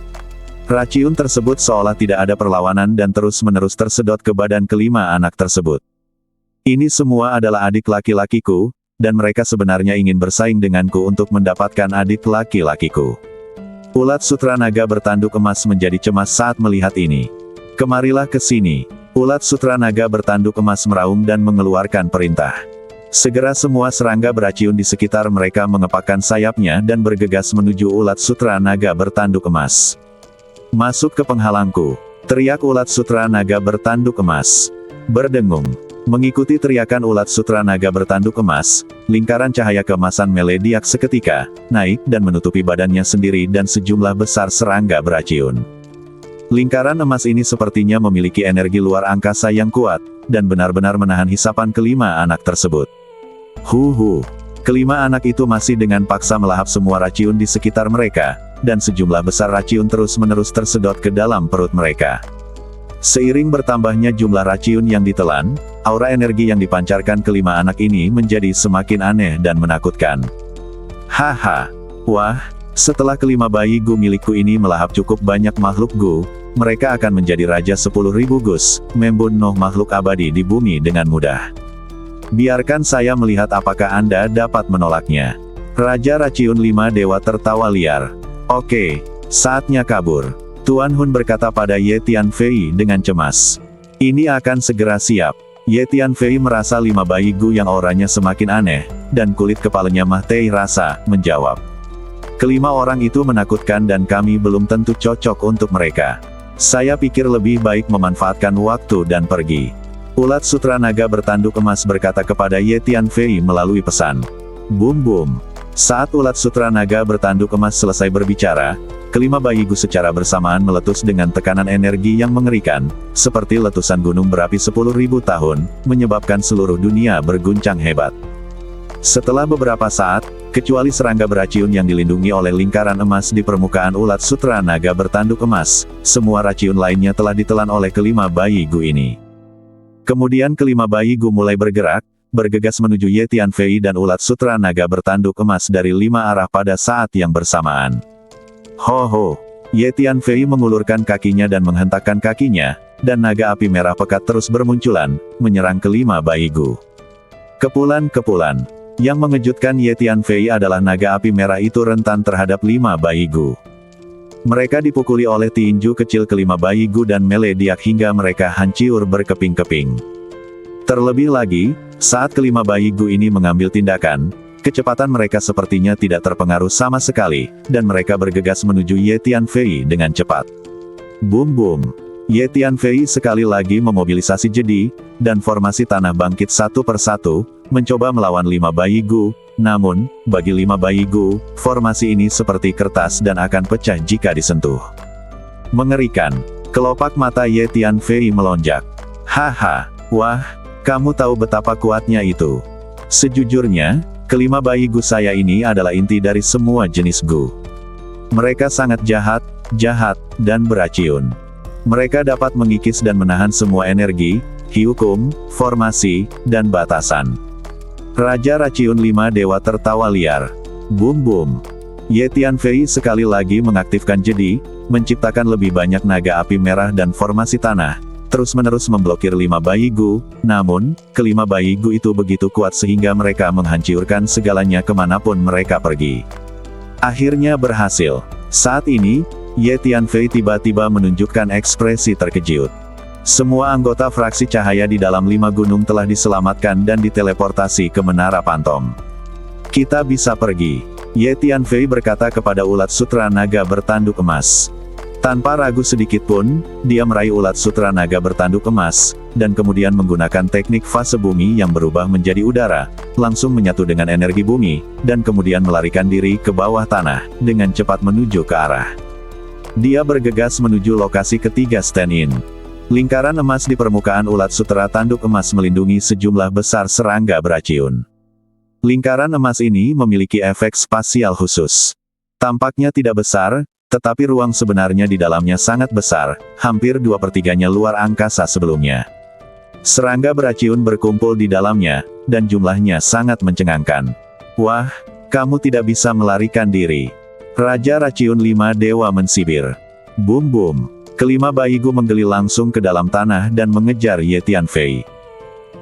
Racun tersebut seolah tidak ada perlawanan dan terus-menerus tersedot ke badan kelima anak tersebut. Ini semua adalah adik laki-lakiku, dan mereka sebenarnya ingin bersaing denganku untuk mendapatkan adik laki-lakiku. Ulat sutra naga bertanduk emas menjadi cemas saat melihat ini. Kemarilah ke sini. Ulat sutra naga bertanduk emas meraung dan mengeluarkan perintah. Segera semua serangga beracun di sekitar mereka mengepakkan sayapnya dan bergegas menuju ulat sutra naga bertanduk emas. Masuk ke penghalangku, teriak ulat sutra naga bertanduk emas. Berdengung. Mengikuti teriakan ulat sutra naga bertanduk emas, lingkaran cahaya keemasan melediak seketika, naik dan menutupi badannya sendiri dan sejumlah besar serangga beracun. Lingkaran emas ini sepertinya memiliki energi luar angkasa yang kuat, dan benar-benar menahan hisapan kelima anak tersebut. Kelima anak itu masih dengan paksa melahap semua racun di sekitar mereka, dan sejumlah besar racun terus-menerus tersedot ke dalam perut mereka. Seiring bertambahnya jumlah racun yang ditelan, aura energi yang dipancarkan kelima anak ini menjadi semakin aneh dan menakutkan. Haha. Wah, setelah kelima bayi Gu milikku ini melahap cukup banyak makhluk Gu, mereka akan menjadi Raja 10.000 Gus, membunuh makhluk abadi di bumi dengan mudah. Biarkan saya melihat apakah Anda dapat menolaknya. Raja Racun 5 Dewa tertawa liar. Oke, saatnya kabur. Tuan Hun berkata pada Ye Tianfei dengan cemas. Ini akan segera siap. Ye Tianfei merasa 5 bayi Gu yang auranya semakin aneh, dan kulit kepalanya Mah Tei rasa, menjawab. Kelima orang itu menakutkan dan kami belum tentu cocok untuk mereka. Saya pikir lebih baik memanfaatkan waktu dan pergi. Ulat sutra naga bertanduk emas berkata kepada Ye Tianfei melalui pesan. Boom boom. Saat ulat sutra naga bertanduk emas selesai berbicara, kelima bayi Gu secara bersamaan meletus dengan tekanan energi yang mengerikan, seperti letusan gunung berapi 10.000 tahun, menyebabkan seluruh dunia berguncang hebat. Setelah beberapa saat, kecuali serangga beracun yang dilindungi oleh lingkaran emas di permukaan ulat sutra naga bertanduk emas, semua racun lainnya telah ditelan oleh kelima bayi Gu ini. Kemudian kelima bayi Gu mulai bergerak, bergegas menuju Ye Tianfei dan ulat sutra naga bertanduk emas dari 5 arah pada saat yang bersamaan. Ho! Ye Tianfei mengulurkan kakinya dan menghentakkan kakinya, dan naga api merah pekat terus bermunculan, menyerang kelima bayi Gu. Kepulan. Yang mengejutkan Ye Tianfei adalah naga api merah itu rentan terhadap 5 bayi Gu. Mereka dipukuli oleh tinju kecil kelima bayi Gu dan melediak hingga mereka hancur berkeping-keping. Terlebih lagi, saat kelima bayi Gu ini mengambil tindakan, kecepatan mereka sepertinya tidak terpengaruh sama sekali, dan mereka bergegas menuju Ye Tianfei dengan cepat. Boom boom. Ye Tianfei sekali lagi memobilisasi jedi, dan formasi tanah bangkit satu persatu, mencoba melawan 5 bayi Gu, namun, bagi 5 bayi Gu, formasi ini seperti kertas dan akan pecah jika disentuh. Mengerikan. Kelopak mata Ye Tianfei melonjak. Haha, wah, kamu tahu betapa kuatnya itu. Sejujurnya, kelima bayi Gu saya ini adalah inti dari semua jenis Gu. Mereka sangat jahat, dan beracun. Mereka dapat mengikis dan menahan semua energi, hukum, formasi, dan batasan. Raja Racun 5 Dewa tertawa liar. Boom boom. Ye Tianfei sekali lagi mengaktifkan jedi, menciptakan lebih banyak naga api merah dan formasi tanah, terus-menerus memblokir 5 bayi Gu, namun, kelima bayi Gu itu begitu kuat sehingga mereka menghancurkan segalanya kemanapun mereka pergi. Akhirnya berhasil. Saat ini, Ye Tianfei tiba-tiba menunjukkan ekspresi terkejut. Semua anggota fraksi cahaya di dalam 5 gunung telah diselamatkan dan diteleportasi ke Menara Pantom. Kita bisa pergi. Ye Tianfei berkata kepada ulat sutra naga bertanduk emas. Tanpa ragu sedikit pun, dia meraih ulat sutra naga bertanduk emas, dan kemudian menggunakan teknik fase bumi yang berubah menjadi udara, langsung menyatu dengan energi bumi, dan kemudian melarikan diri ke bawah tanah, dengan cepat menuju ke arah. Dia bergegas menuju lokasi ketiga stand-in. Lingkaran emas di permukaan ulat sutra tanduk emas melindungi sejumlah besar serangga beracun. Lingkaran emas ini memiliki efek spasial khusus. Tampaknya tidak besar, tetapi ruang sebenarnya di dalamnya sangat besar, hampir 2/3-nya luar angkasa sebelumnya. Serangga beraciun berkumpul di dalamnya, dan jumlahnya sangat mencengangkan. Wah, kamu tidak bisa melarikan diri. Raja Raciun 5 Dewa mensibir. Bum bum. Kelima bayi Gu menggeli langsung ke dalam tanah dan mengejar Ye Tianfei.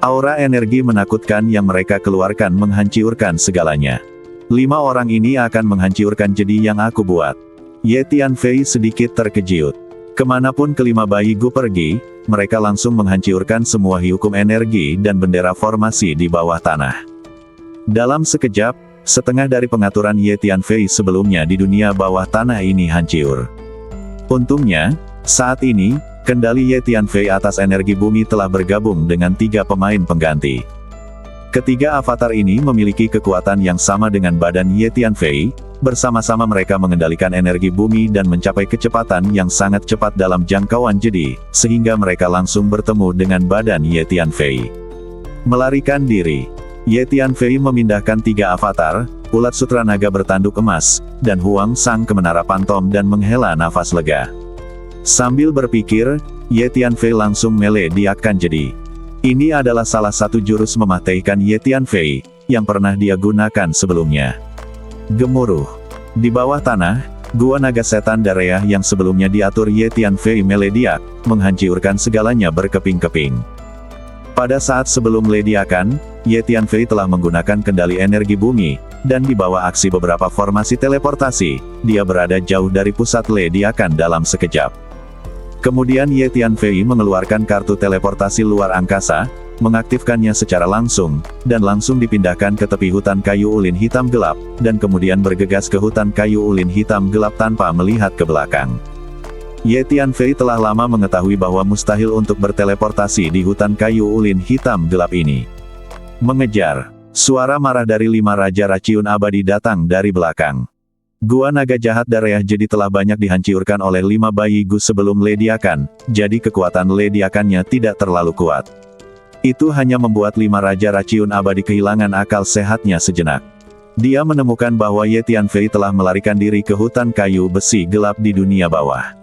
Aura energi menakutkan yang mereka keluarkan menghancurkan segalanya. 5 orang ini akan menghancurkan jadi yang aku buat. Ye Tianfei sedikit terkejut. Kemanapun kelima bayi Gu pergi, mereka langsung menghancurkan semua hukum energi dan bendera formasi di bawah tanah. Dalam sekejap, setengah dari pengaturan Ye Tianfei sebelumnya di dunia bawah tanah ini hancur. Untungnya, saat ini, kendali Ye Tianfei atas energi bumi telah bergabung dengan 3 pemain pengganti. Ketiga avatar ini memiliki kekuatan yang sama dengan badan Ye Tianfei, bersama-sama mereka mengendalikan energi bumi dan mencapai kecepatan yang sangat cepat dalam jangkauan jedi, sehingga mereka langsung bertemu dengan badan Ye Tianfei. Melarikan diri. Ye Tianfei memindahkan 3 avatar, ulat sutra naga bertanduk emas, dan Huang Sang ke menara pantom dan menghela nafas lega. Sambil berpikir, Ye Tianfei langsung melediakkan jedi. Ini adalah salah satu jurus mematahkan Ye Tianfei, yang pernah dia gunakan sebelumnya. Gemuruh. Di bawah tanah, gua naga setan Dareah yang sebelumnya diatur Ye Tianfei melediak, menghancurkan segalanya berkeping-keping. Pada saat sebelum lediakan, Ye Tianfei telah menggunakan kendali energi bumi, dan di bawah aksi beberapa formasi teleportasi, dia berada jauh dari pusat lediakan dalam sekejap. Kemudian Ye Tianfei mengeluarkan kartu teleportasi luar angkasa, mengaktifkannya secara langsung, dan langsung dipindahkan ke tepi hutan kayu ulin hitam gelap, dan kemudian bergegas ke hutan kayu ulin hitam gelap tanpa melihat ke belakang. Ye Tianfei telah lama mengetahui bahwa mustahil untuk berteleportasi di hutan kayu ulin hitam gelap ini. Mengejar. Suara marah dari 5 Raja Raciun Abadi datang dari belakang. Gua naga jahat Dareah jadi telah banyak dihancurkan oleh 5 bayi Gu sebelum lediakan, jadi kekuatan lediakannya tidak terlalu kuat. Itu hanya membuat 5 Raja Raciun Abadi kehilangan akal sehatnya sejenak. Dia menemukan bahwa Ye Tianfei telah melarikan diri ke hutan kayu besi gelap di dunia bawah.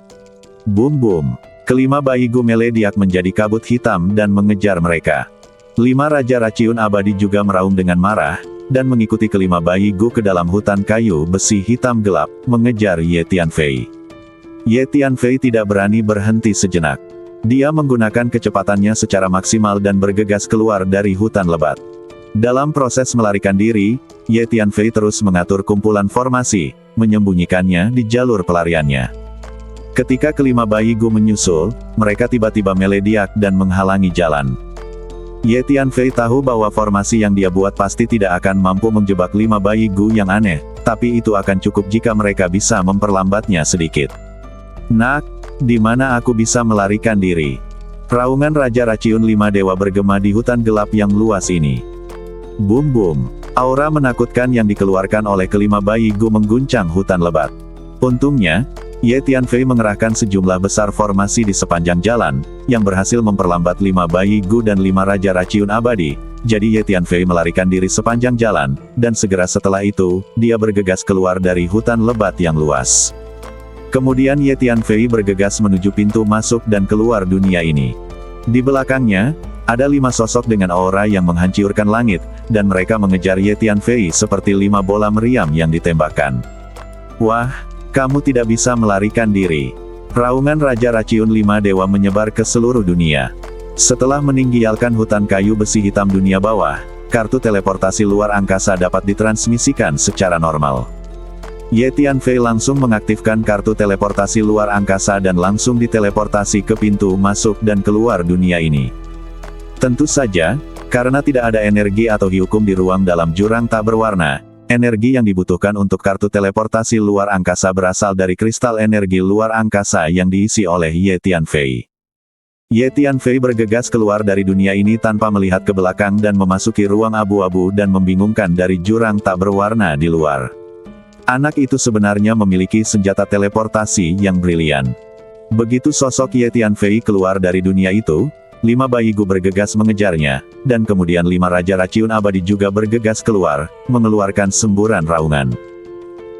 Bum bum. Kelima bayi Gu melediak menjadi kabut hitam dan mengejar mereka. 5 Raja Raciun Abadi juga meraung dengan marah, dan mengikuti kelima bayi Gu ke dalam hutan kayu besi hitam gelap, mengejar Ye Tianfei. Ye Tianfei tidak berani berhenti sejenak. Dia menggunakan kecepatannya secara maksimal dan bergegas keluar dari hutan lebat. Dalam proses melarikan diri, Ye Tianfei terus mengatur kumpulan formasi, menyembunyikannya di jalur pelariannya. Ketika kelima bayi Gu menyusul, mereka tiba-tiba melediak dan menghalangi jalan. Ye Tianfei tahu bahwa formasi yang dia buat pasti tidak akan mampu menjebak 5 bayi Gu yang aneh, tapi itu akan cukup jika mereka bisa memperlambatnya sedikit. Nak, di mana aku bisa melarikan diri? Raungan Raja Raciun 5 Dewa bergema di hutan gelap yang luas ini. Bum bum. Aura menakutkan yang dikeluarkan oleh kelima bayi Gu mengguncang hutan lebat. Untungnya, Ye Tianfei mengerahkan sejumlah besar formasi di sepanjang jalan, yang berhasil memperlambat 5 bayi Gu dan 5 Raja Raciun Abadi, jadi Ye Tianfei melarikan diri sepanjang jalan, dan segera setelah itu, dia bergegas keluar dari hutan lebat yang luas. Kemudian Ye Tianfei bergegas menuju pintu masuk dan keluar dunia ini. Di belakangnya, ada 5 sosok dengan aura yang menghancurkan langit, dan mereka mengejar Ye Tianfei seperti 5 bola meriam yang ditembakkan. Wah! Kamu tidak bisa melarikan diri. Raungan Raja Raciun 5 Dewa menyebar ke seluruh dunia. Setelah meninggalkan hutan kayu besi hitam dunia bawah, kartu teleportasi luar angkasa dapat ditransmisikan secara normal. Ye Tianfei langsung mengaktifkan kartu teleportasi luar angkasa dan langsung diteleportasi ke pintu masuk dan keluar dunia ini. Tentu saja, karena tidak ada energi atau hukum di ruang dalam jurang tak berwarna, energi yang dibutuhkan untuk kartu teleportasi luar angkasa berasal dari kristal energi luar angkasa yang diisi oleh Ye Tianfei. Ye Tianfei bergegas keluar dari dunia ini tanpa melihat ke belakang dan memasuki ruang abu-abu dan membingungkan dari jurang tak berwarna di luar. Anak itu sebenarnya memiliki senjata teleportasi yang brilian. Begitu sosok Ye Tianfei keluar dari dunia itu, 5 bayi Gu bergegas mengejarnya, dan kemudian 5 Raja Raciun Abadi juga bergegas keluar, mengeluarkan semburan raungan.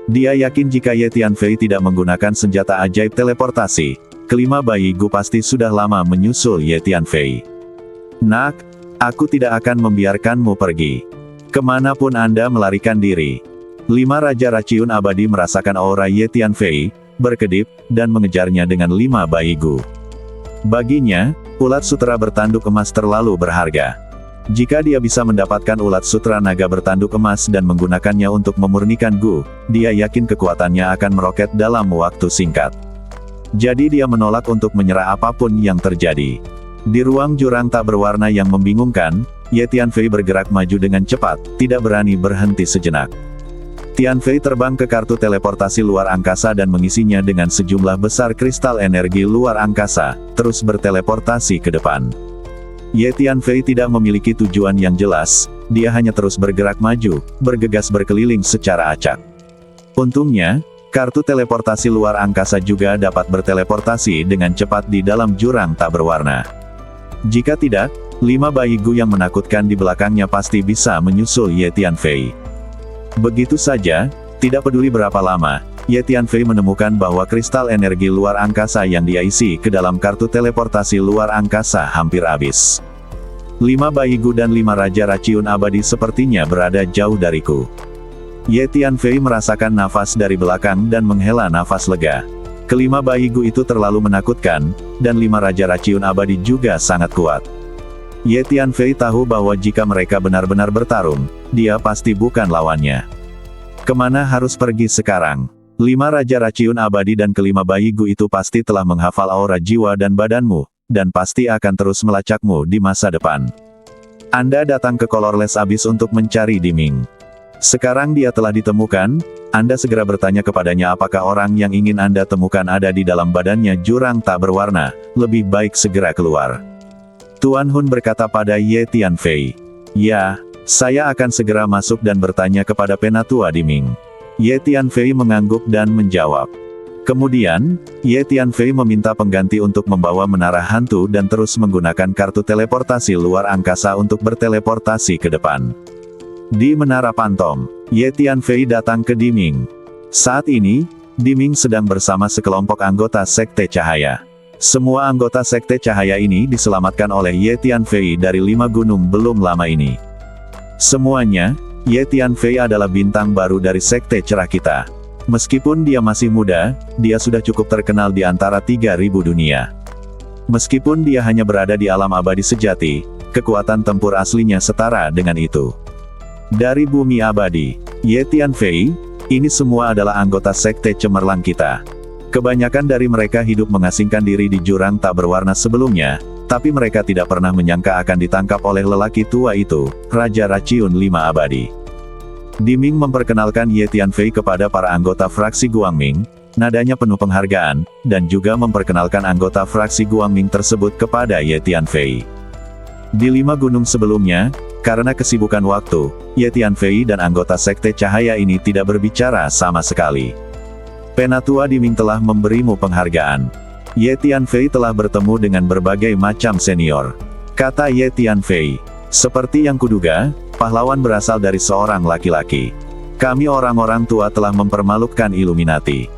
Dia yakin jika Ye Tianfei tidak menggunakan senjata ajaib teleportasi, kelima bayi Gu pasti sudah lama menyusul Ye Tianfei. Nak, aku tidak akan membiarkanmu pergi. Kemanapun Anda melarikan diri. 5 Raja Raciun Abadi merasakan aura Ye Tianfei, berkedip, dan mengejarnya dengan 5 bayi Gu. Baginya, ulat sutra bertanduk emas terlalu berharga. Jika dia bisa mendapatkan ulat sutra naga bertanduk emas dan menggunakannya untuk memurnikan Gu, dia yakin kekuatannya akan meroket dalam waktu singkat. Jadi dia menolak untuk menyerah apapun yang terjadi. Di ruang jurang tak berwarna yang membingungkan, Ye Tianfei bergerak maju dengan cepat, tidak berani berhenti sejenak. Tianfei terbang ke kartu teleportasi luar angkasa dan mengisinya dengan sejumlah besar kristal energi luar angkasa, terus berteleportasi ke depan. Ye Tianfei tidak memiliki tujuan yang jelas, dia hanya terus bergerak maju, bergegas berkeliling secara acak. Untungnya, kartu teleportasi luar angkasa juga dapat berteleportasi dengan cepat di dalam jurang tak berwarna. Jika tidak, 5 bayi Gu yang menakutkan di belakangnya pasti bisa menyusul Ye Tianfei. Begitu saja, tidak peduli berapa lama, Ye Tianfei menemukan bahwa kristal energi luar angkasa yang dia isi ke dalam kartu teleportasi luar angkasa hampir habis. 5 bayi Gu dan 5 Raja Raciun Abadi sepertinya berada jauh dariku. Ye Tianfei merasakan nafas dari belakang dan menghela nafas lega. Kelima bayi Gu itu terlalu menakutkan, dan 5 Raja Raciun Abadi juga sangat kuat. Ye Tianfei tahu bahwa jika mereka benar-benar bertarung, dia pasti bukan lawannya. Kemana harus pergi sekarang? 5 Raja Raciun Abadi dan kelima bayi Gu itu pasti telah menghafal aura jiwa dan badanmu, dan pasti akan terus melacakmu di masa depan. Anda datang ke Colorless Abyss untuk mencari Diming. Sekarang dia telah ditemukan, Anda segera bertanya kepadanya apakah orang yang ingin Anda temukan ada di dalam badannya jurang tak berwarna, lebih baik segera keluar. Tuan Hun berkata pada Ye Tianfei. Ya, saya akan segera masuk dan bertanya kepada Penatua Diming. Ye Tianfei mengangguk dan menjawab. Kemudian, Ye Tianfei meminta pengganti untuk membawa menara hantu dan terus menggunakan kartu teleportasi luar angkasa untuk berteleportasi ke depan. Di Menara Pantom, Ye Tianfei datang ke Diming. Saat ini, Diming sedang bersama sekelompok anggota Sekte Cahaya. Semua anggota Sekte Cahaya ini diselamatkan oleh Ye Tianfei dari 5 gunung belum lama ini. Semuanya, Ye Tianfei adalah bintang baru dari Sekte Cerah kita. Meskipun dia masih muda, dia sudah cukup terkenal di antara 3.000 dunia. Meskipun dia hanya berada di alam abadi sejati, kekuatan tempur aslinya setara dengan itu. Dari bumi abadi, Ye Tianfei, ini semua adalah anggota Sekte Cemerlang kita. Kebanyakan dari mereka hidup mengasingkan diri di jurang tak berwarna sebelumnya, tapi mereka tidak pernah menyangka akan ditangkap oleh lelaki tua itu, Raja Raciun 5 Abadi. Diming memperkenalkan Ye Tianfei kepada para anggota fraksi Guangming, nadanya penuh penghargaan, dan juga memperkenalkan anggota fraksi Guangming tersebut kepada Ye Tianfei. Di 5 gunung sebelumnya, karena kesibukan waktu, Ye Tianfei dan anggota Sekte Cahaya ini tidak berbicara sama sekali. Penatua Diming telah memberimu penghargaan. Ye Tianfei telah bertemu dengan berbagai macam senior. Kata Ye Tianfei. Seperti yang kuduga, pahlawan berasal dari seorang laki-laki. Kami orang-orang tua telah mempermalukan Illuminati.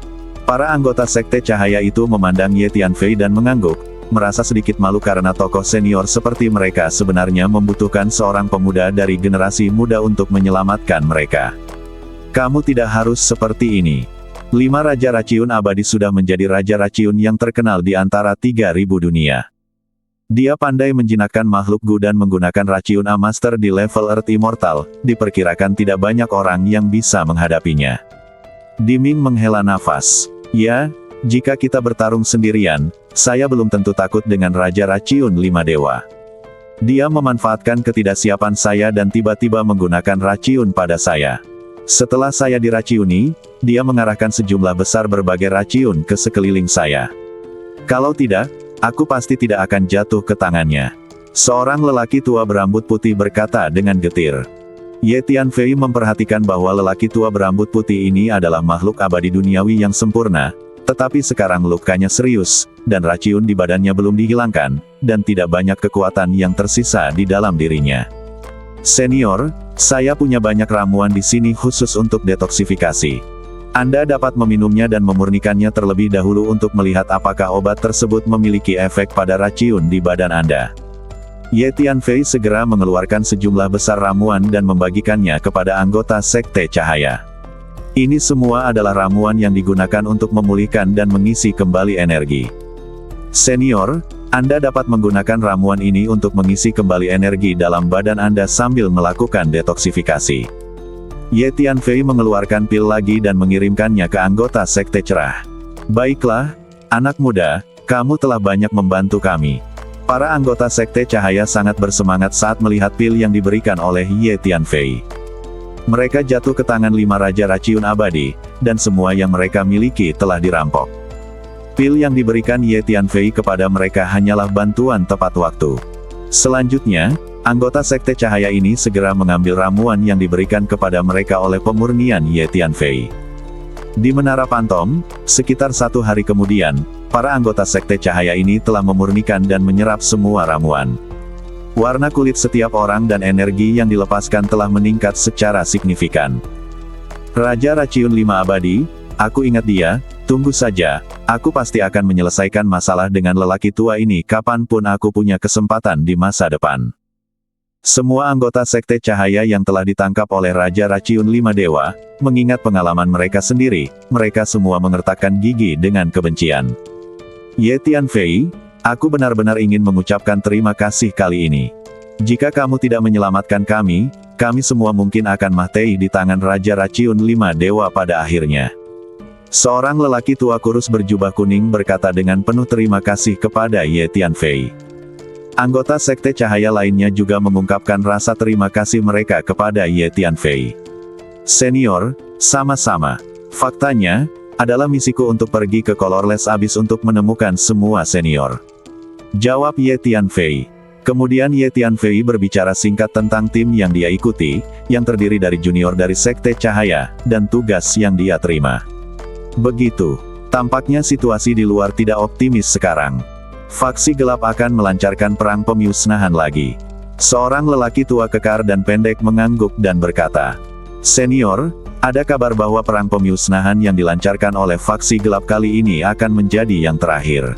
Para anggota Sekte Cahaya itu memandang Ye Tianfei dan mengangguk, merasa sedikit malu karena tokoh senior seperti mereka sebenarnya membutuhkan seorang pemuda dari generasi muda untuk menyelamatkan mereka. Kamu tidak harus seperti ini. 5 Raja Raciun Abadi sudah menjadi Raja Raciun yang terkenal di antara 3.000 dunia. Dia pandai menjinakkan makhluk Gu dan menggunakan Raciun A Master di level Earth Immortal, diperkirakan tidak banyak orang yang bisa menghadapinya. Diming menghela nafas. Ya, jika kita bertarung sendirian, saya belum tentu takut dengan Raja Raciun 5 Dewa. Dia memanfaatkan ketidaksiapan saya dan tiba-tiba menggunakan Raciun pada saya. Setelah saya diraciuni, dia mengarahkan sejumlah besar berbagai raciun ke sekeliling saya. Kalau tidak, aku pasti tidak akan jatuh ke tangannya. Seorang lelaki tua berambut putih berkata dengan getir. Ye Tianfei memperhatikan bahwa lelaki tua berambut putih ini adalah makhluk abadi duniawi yang sempurna, tetapi sekarang lukanya serius, dan raciun di badannya belum dihilangkan, dan tidak banyak kekuatan yang tersisa di dalam dirinya. Senior, saya punya banyak ramuan di sini khusus untuk detoksifikasi. Anda dapat meminumnya dan memurnikannya terlebih dahulu untuk melihat apakah obat tersebut memiliki efek pada racun di badan Anda. Ye Tianfei segera mengeluarkan sejumlah besar ramuan dan membagikannya kepada anggota Sekte Cahaya. Ini semua adalah ramuan yang digunakan untuk memulihkan dan mengisi kembali energi. Senior, Anda dapat menggunakan ramuan ini untuk mengisi kembali energi dalam badan Anda sambil melakukan detoksifikasi. Ye Tianfei mengeluarkan pil lagi dan mengirimkannya ke anggota Sekte Cerah. Baiklah, anak muda, kamu telah banyak membantu kami. Para anggota Sekte Cahaya sangat bersemangat saat melihat pil yang diberikan oleh Ye Tianfei. Mereka jatuh ke tangan 5 Raja Racun Abadi, dan semua yang mereka miliki telah dirampok. Pil yang diberikan Ye Tianfei kepada mereka hanyalah bantuan tepat waktu. Selanjutnya, anggota Sekte Cahaya ini segera mengambil ramuan yang diberikan kepada mereka oleh pemurnian Ye Tianfei. Di Menara Pantom, sekitar 1 hari kemudian, para anggota Sekte Cahaya ini telah memurnikan dan menyerap semua ramuan. Warna kulit setiap orang dan energi yang dilepaskan telah meningkat secara signifikan. Raja Racun 5 Abadi, aku ingat dia, tunggu saja, aku pasti akan menyelesaikan masalah dengan lelaki tua ini kapanpun aku punya kesempatan di masa depan. Semua anggota Sekte Cahaya yang telah ditangkap oleh Raja Racun 5 Dewa, mengingat pengalaman mereka sendiri, mereka semua mengertakkan gigi dengan kebencian. Ye Tianfei, aku benar-benar ingin mengucapkan terima kasih kali ini. Jika kamu tidak menyelamatkan kami semua mungkin akan mati di tangan Raja Racun 5 Dewa pada akhirnya. Seorang lelaki tua kurus berjubah kuning berkata dengan penuh terima kasih kepada Ye Tianfei. Anggota Sekte Cahaya lainnya juga mengungkapkan rasa terima kasih mereka kepada Ye Tianfei. Senior, sama-sama. Faktanya, adalah misiku untuk pergi ke Colorless Abyss untuk menemukan semua senior. Jawab Ye Tianfei. Kemudian Ye Tianfei berbicara singkat tentang tim yang dia ikuti, yang terdiri dari junior dari Sekte Cahaya, dan tugas yang dia terima. Begitu. Tampaknya situasi di luar tidak optimis sekarang. Faksi gelap akan melancarkan perang pemusnahan lagi. Seorang lelaki tua kekar dan pendek mengangguk dan berkata, Senior, ada kabar bahwa perang pemusnahan yang dilancarkan oleh faksi gelap kali ini akan menjadi yang terakhir.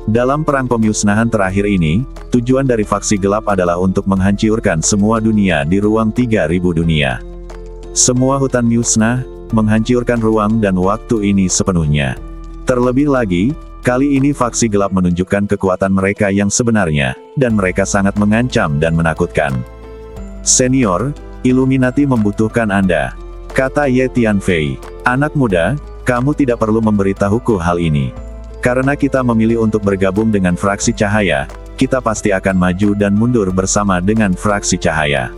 Dalam perang pemusnahan terakhir ini, tujuan dari faksi gelap adalah untuk menghancurkan semua dunia di ruang 3000 dunia. Semua hutan musnah, menghancurkan ruang dan waktu ini sepenuhnya. Terlebih lagi, kali ini faksi gelap menunjukkan kekuatan mereka yang sebenarnya, dan mereka sangat mengancam dan menakutkan. Senior, Illuminati membutuhkan Anda, kata Ye Tianfei. Anak muda, kamu tidak perlu memberitahuku hal ini. Karena kita memilih untuk bergabung dengan fraksi cahaya, kita pasti akan maju dan mundur bersama dengan fraksi cahaya.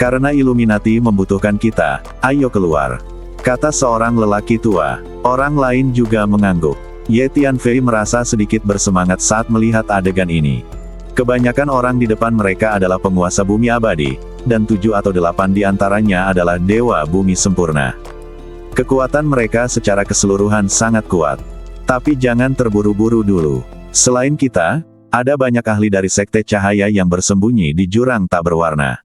Karena Illuminati membutuhkan kita, ayo keluar, kata seorang lelaki tua. Orang lain juga mengangguk. Ye Tianfei merasa sedikit bersemangat saat melihat adegan ini. Kebanyakan orang di depan mereka adalah penguasa bumi abadi, dan 7 atau 8 di antaranya adalah dewa bumi sempurna. Kekuatan mereka secara keseluruhan sangat kuat. Tapi jangan terburu-buru dulu. Selain kita, ada banyak ahli dari Sekte Cahaya yang bersembunyi di jurang tak berwarna.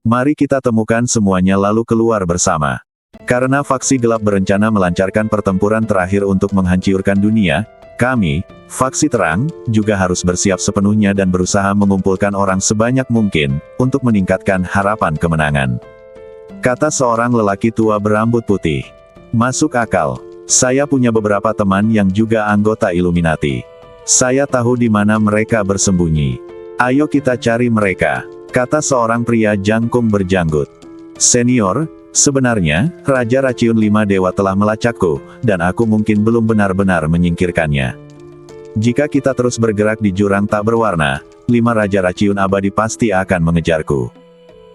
Mari kita temukan semuanya lalu keluar bersama. Karena faksi gelap berencana melancarkan pertempuran terakhir untuk menghancurkan dunia, kami, faksi terang, juga harus bersiap sepenuhnya dan berusaha mengumpulkan orang sebanyak mungkin, untuk meningkatkan harapan kemenangan. Kata seorang lelaki tua berambut putih. Masuk akal. Saya punya beberapa teman yang juga anggota Illuminati. Saya tahu di mana mereka bersembunyi. Ayo kita cari mereka, kata seorang pria jangkung berjanggut. Senior, sebenarnya, Raja Racun 5 Dewa telah melacakku, dan aku mungkin belum benar-benar menyingkirkannya. Jika kita terus bergerak di jurang tak berwarna, 5 Raja Racun Abadi pasti akan mengejarku,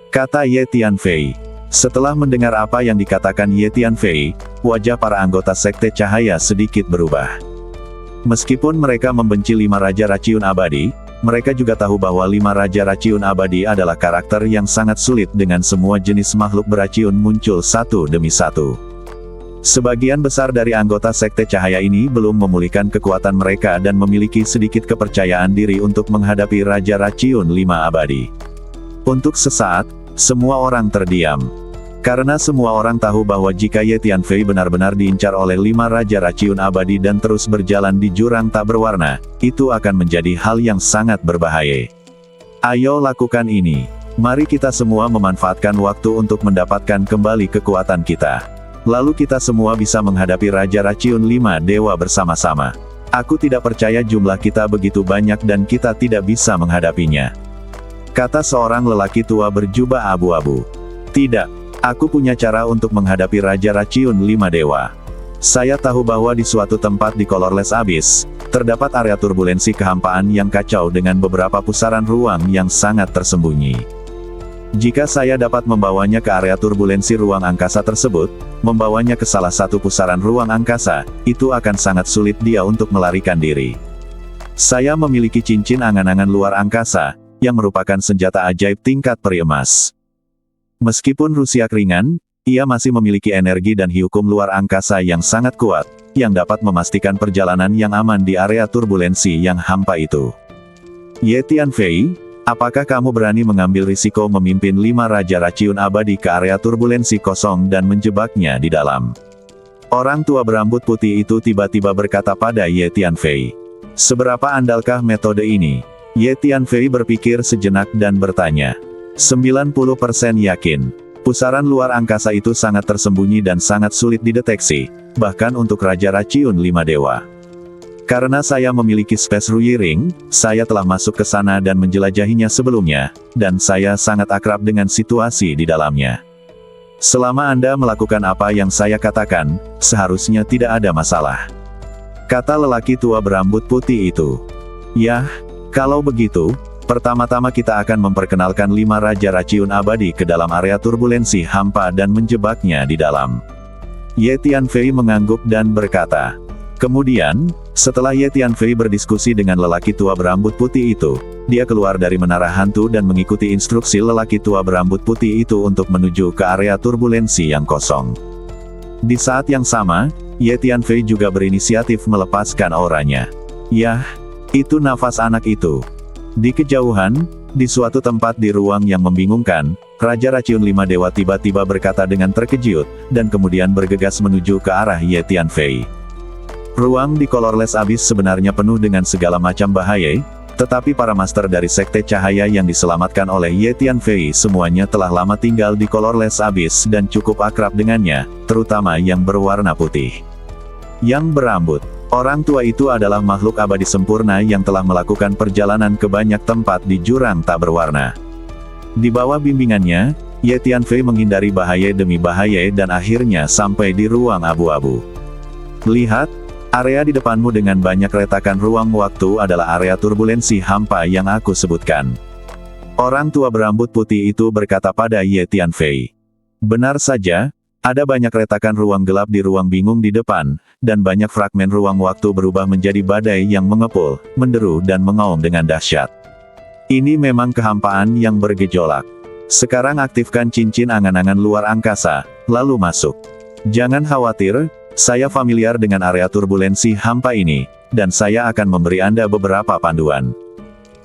kata Ye Tianfei. Setelah mendengar apa yang dikatakan Ye Tianfei, wajah para anggota Sekte Cahaya sedikit berubah. Meskipun mereka membenci 5 Raja Racun Abadi, mereka juga tahu bahwa 5 Raja Racun Abadi adalah karakter yang sangat sulit dengan semua jenis makhluk beracun muncul satu demi satu. Sebagian besar dari anggota Sekte Cahaya ini belum memulihkan kekuatan mereka dan memiliki sedikit kepercayaan diri untuk menghadapi Raja Racun 5 Abadi. Untuk sesaat, semua orang terdiam. Karena semua orang tahu bahwa jika Ye Tianfei benar-benar diincar oleh 5 Raja Racun Abadi dan terus berjalan di jurang tak berwarna, itu akan menjadi hal yang sangat berbahaya. Ayo lakukan ini. Mari kita semua memanfaatkan waktu untuk mendapatkan kembali kekuatan kita. Lalu kita semua bisa menghadapi Raja Racun 5 Dewa bersama-sama. Aku tidak percaya jumlah kita begitu banyak dan kita tidak bisa menghadapinya, kata seorang lelaki tua berjubah abu-abu. Tidak. Aku punya cara untuk menghadapi Raja Racun 5 Dewa. Saya tahu bahwa di suatu tempat di Colorless Abyss, terdapat area turbulensi kehampaan yang kacau dengan beberapa pusaran ruang yang sangat tersembunyi. Jika saya dapat membawanya ke area turbulensi ruang angkasa tersebut, membawanya ke salah satu pusaran ruang angkasa, itu akan sangat sulit dia untuk melarikan diri. Saya memiliki cincin angan-angan luar angkasa, yang merupakan senjata ajaib tingkat peri emas. Meskipun Rusia ringan, ia masih memiliki energi dan hukum luar angkasa yang sangat kuat, yang dapat memastikan perjalanan yang aman di area turbulensi yang hampa itu. Ye Tianfei, apakah kamu berani mengambil risiko memimpin 5 Raja Racun Abadi ke area turbulensi kosong dan menjebaknya di dalam? Orang tua berambut putih itu tiba-tiba berkata pada Ye Tianfei. Seberapa andalkah metode ini? Ye Tianfei berpikir sejenak dan bertanya. 90% yakin. Pusaran luar angkasa itu sangat tersembunyi dan sangat sulit dideteksi, bahkan untuk Raja Racun 5 Dewa. Karena saya memiliki Space Ruyi Ring, saya telah masuk ke sana dan menjelajahinya sebelumnya, dan saya sangat akrab dengan situasi di dalamnya. Selama Anda melakukan apa yang saya katakan, seharusnya tidak ada masalah, kata lelaki tua berambut putih itu. Yah, kalau begitu, pertama-tama kita akan memperkenalkan 5 Raja Racun Abadi ke dalam area turbulensi hampa dan menjebaknya di dalam. Ye Tianfei mengangguk dan berkata. Kemudian, setelah Ye Tianfei berdiskusi dengan lelaki tua berambut putih itu, dia keluar dari menara hantu dan mengikuti instruksi lelaki tua berambut putih itu untuk menuju ke area turbulensi yang kosong. Di saat yang sama, Ye Tianfei juga berinisiatif melepaskan auranya. Yah, itu nafas anak itu. Di kejauhan, di suatu tempat di ruang yang membingungkan, Raja Racun 5 Dewa tiba-tiba berkata dengan terkejut, dan kemudian bergegas menuju ke arah Ye Tianfei. Ruang di Colorless Abyss sebenarnya penuh dengan segala macam bahaya, tetapi para master dari Sekte Cahaya yang diselamatkan oleh Ye Tianfei semuanya telah lama tinggal di Colorless Abyss dan cukup akrab dengannya, terutama yang berwarna putih. Yang berambut. Orang tua itu adalah makhluk abadi sempurna yang telah melakukan perjalanan ke banyak tempat di jurang tak berwarna. Di bawah bimbingannya, Ye Tianfei menghindari bahaya demi bahaya dan akhirnya sampai di ruang abu-abu. Lihat, area di depanmu dengan banyak retakan ruang waktu adalah area turbulensi hampa yang aku sebutkan. Orang tua berambut putih itu berkata pada Ye Tianfei. Benar saja. Ada banyak retakan ruang gelap di ruang bingung di depan, dan banyak fragmen ruang waktu berubah menjadi badai yang mengepul, menderu dan mengaum dengan dahsyat. Ini memang kehampaan yang bergejolak. Sekarang aktifkan cincin angan-angan luar angkasa, lalu masuk. Jangan khawatir, saya familiar dengan area turbulensi hampa ini, dan saya akan memberi Anda beberapa panduan,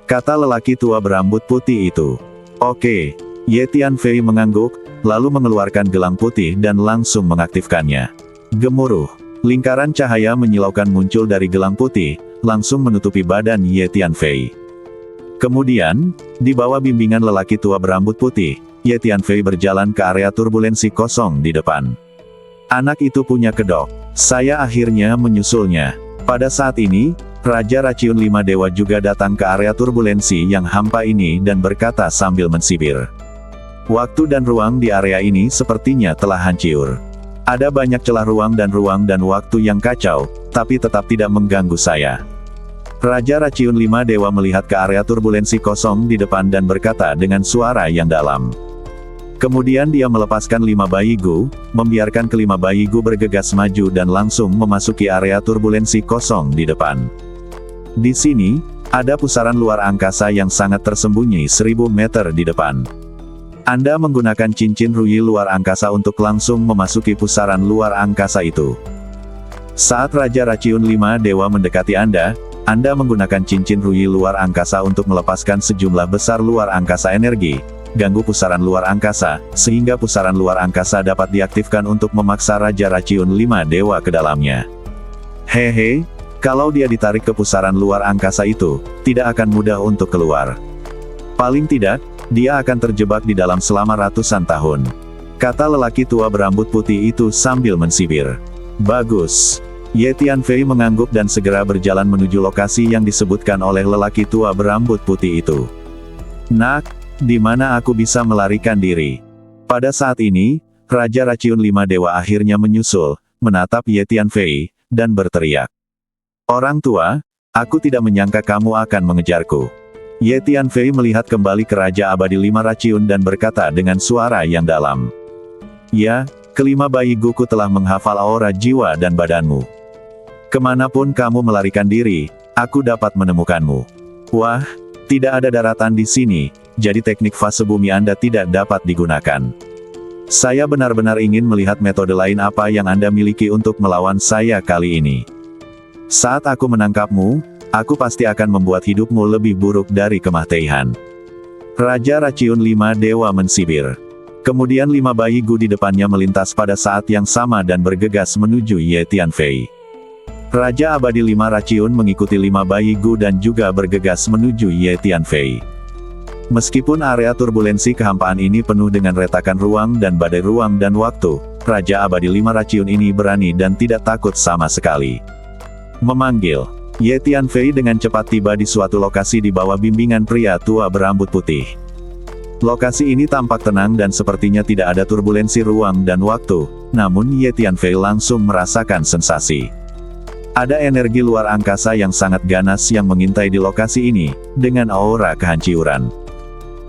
kata lelaki tua berambut putih itu. Oke, Ye Tianfei mengangguk, lalu mengeluarkan gelang putih dan langsung mengaktifkannya. Gemuruh. Lingkaran cahaya menyilaukan muncul dari gelang putih, langsung menutupi badan Ye Tianfei. Kemudian, di bawah bimbingan lelaki tua berambut putih, Ye Tianfei berjalan ke area turbulensi kosong di depan. Anak itu punya kedok. Saya akhirnya menyusulnya. Pada saat ini, Raja Racun 5 Dewa juga datang ke area turbulensi yang hampa ini dan berkata sambil mensibir. Waktu dan ruang di area ini sepertinya telah hancur. Ada banyak celah ruang dan waktu yang kacau, tapi tetap tidak mengganggu saya. Raja Racun 5 Dewa melihat ke area turbulensi kosong di depan dan berkata dengan suara yang dalam. Kemudian dia melepaskan 5 bayi Gu, membiarkan kelima bayi Gu bergegas maju dan langsung memasuki area turbulensi kosong di depan. Di sini, ada pusaran luar angkasa yang sangat tersembunyi 1000 meter di depan. Anda menggunakan cincin ruyi luar angkasa untuk langsung memasuki pusaran luar angkasa itu. Saat Raja Racun 5 Dewa mendekati Anda menggunakan cincin ruyi luar angkasa untuk melepaskan sejumlah besar luar angkasa energi, ganggu pusaran luar angkasa, sehingga pusaran luar angkasa dapat diaktifkan untuk memaksa Raja Racun 5 Dewa ke dalamnya. Hehe, kalau dia ditarik ke pusaran luar angkasa itu, tidak akan mudah untuk keluar. Paling tidak, dia akan terjebak di dalam selama ratusan tahun. Kata lelaki tua berambut putih itu sambil mensibir. Bagus. Ye Tianfei mengangguk dan segera berjalan menuju lokasi yang disebutkan oleh lelaki tua berambut putih itu. Nak, di mana aku bisa melarikan diri? Pada saat ini, Raja Racun 5 Dewa akhirnya menyusul, menatap Ye Tianfei, dan berteriak. Orang tua, aku tidak menyangka kamu akan mengejarku. Ye Tianfei melihat kembali ke Raja Abadi 5 Racun dan berkata dengan suara yang dalam. Ya, kelima bayi guku telah menghafal aura jiwa dan badanmu. Kemanapun kamu melarikan diri, aku dapat menemukanmu. Wah, tidak ada daratan di sini, jadi teknik fase bumi Anda tidak dapat digunakan. Saya benar-benar ingin melihat metode lain apa yang Anda miliki untuk melawan saya kali ini. Saat aku menangkapmu, aku pasti akan membuat hidupmu lebih buruk dari kematian. Raja Racun 5 Dewa mensibir. Kemudian 5 bayi gu di depannya melintas pada saat yang sama dan bergegas menuju Ye Tianfei. Raja Abadi 5 Racun mengikuti 5 bayi gu dan juga bergegas menuju Ye Tianfei. Meskipun area turbulensi kehampaan ini penuh dengan retakan ruang dan badai ruang dan waktu, Raja Abadi 5 Racun ini berani dan tidak takut sama sekali. Memanggil, Ye Tianfei dengan cepat tiba di suatu lokasi di bawah bimbingan pria tua berambut putih. Lokasi ini tampak tenang dan sepertinya tidak ada turbulensi ruang dan waktu, namun Ye Tianfei langsung merasakan sensasi. Ada energi luar angkasa yang sangat ganas yang mengintai di lokasi ini, dengan aura kehancuran.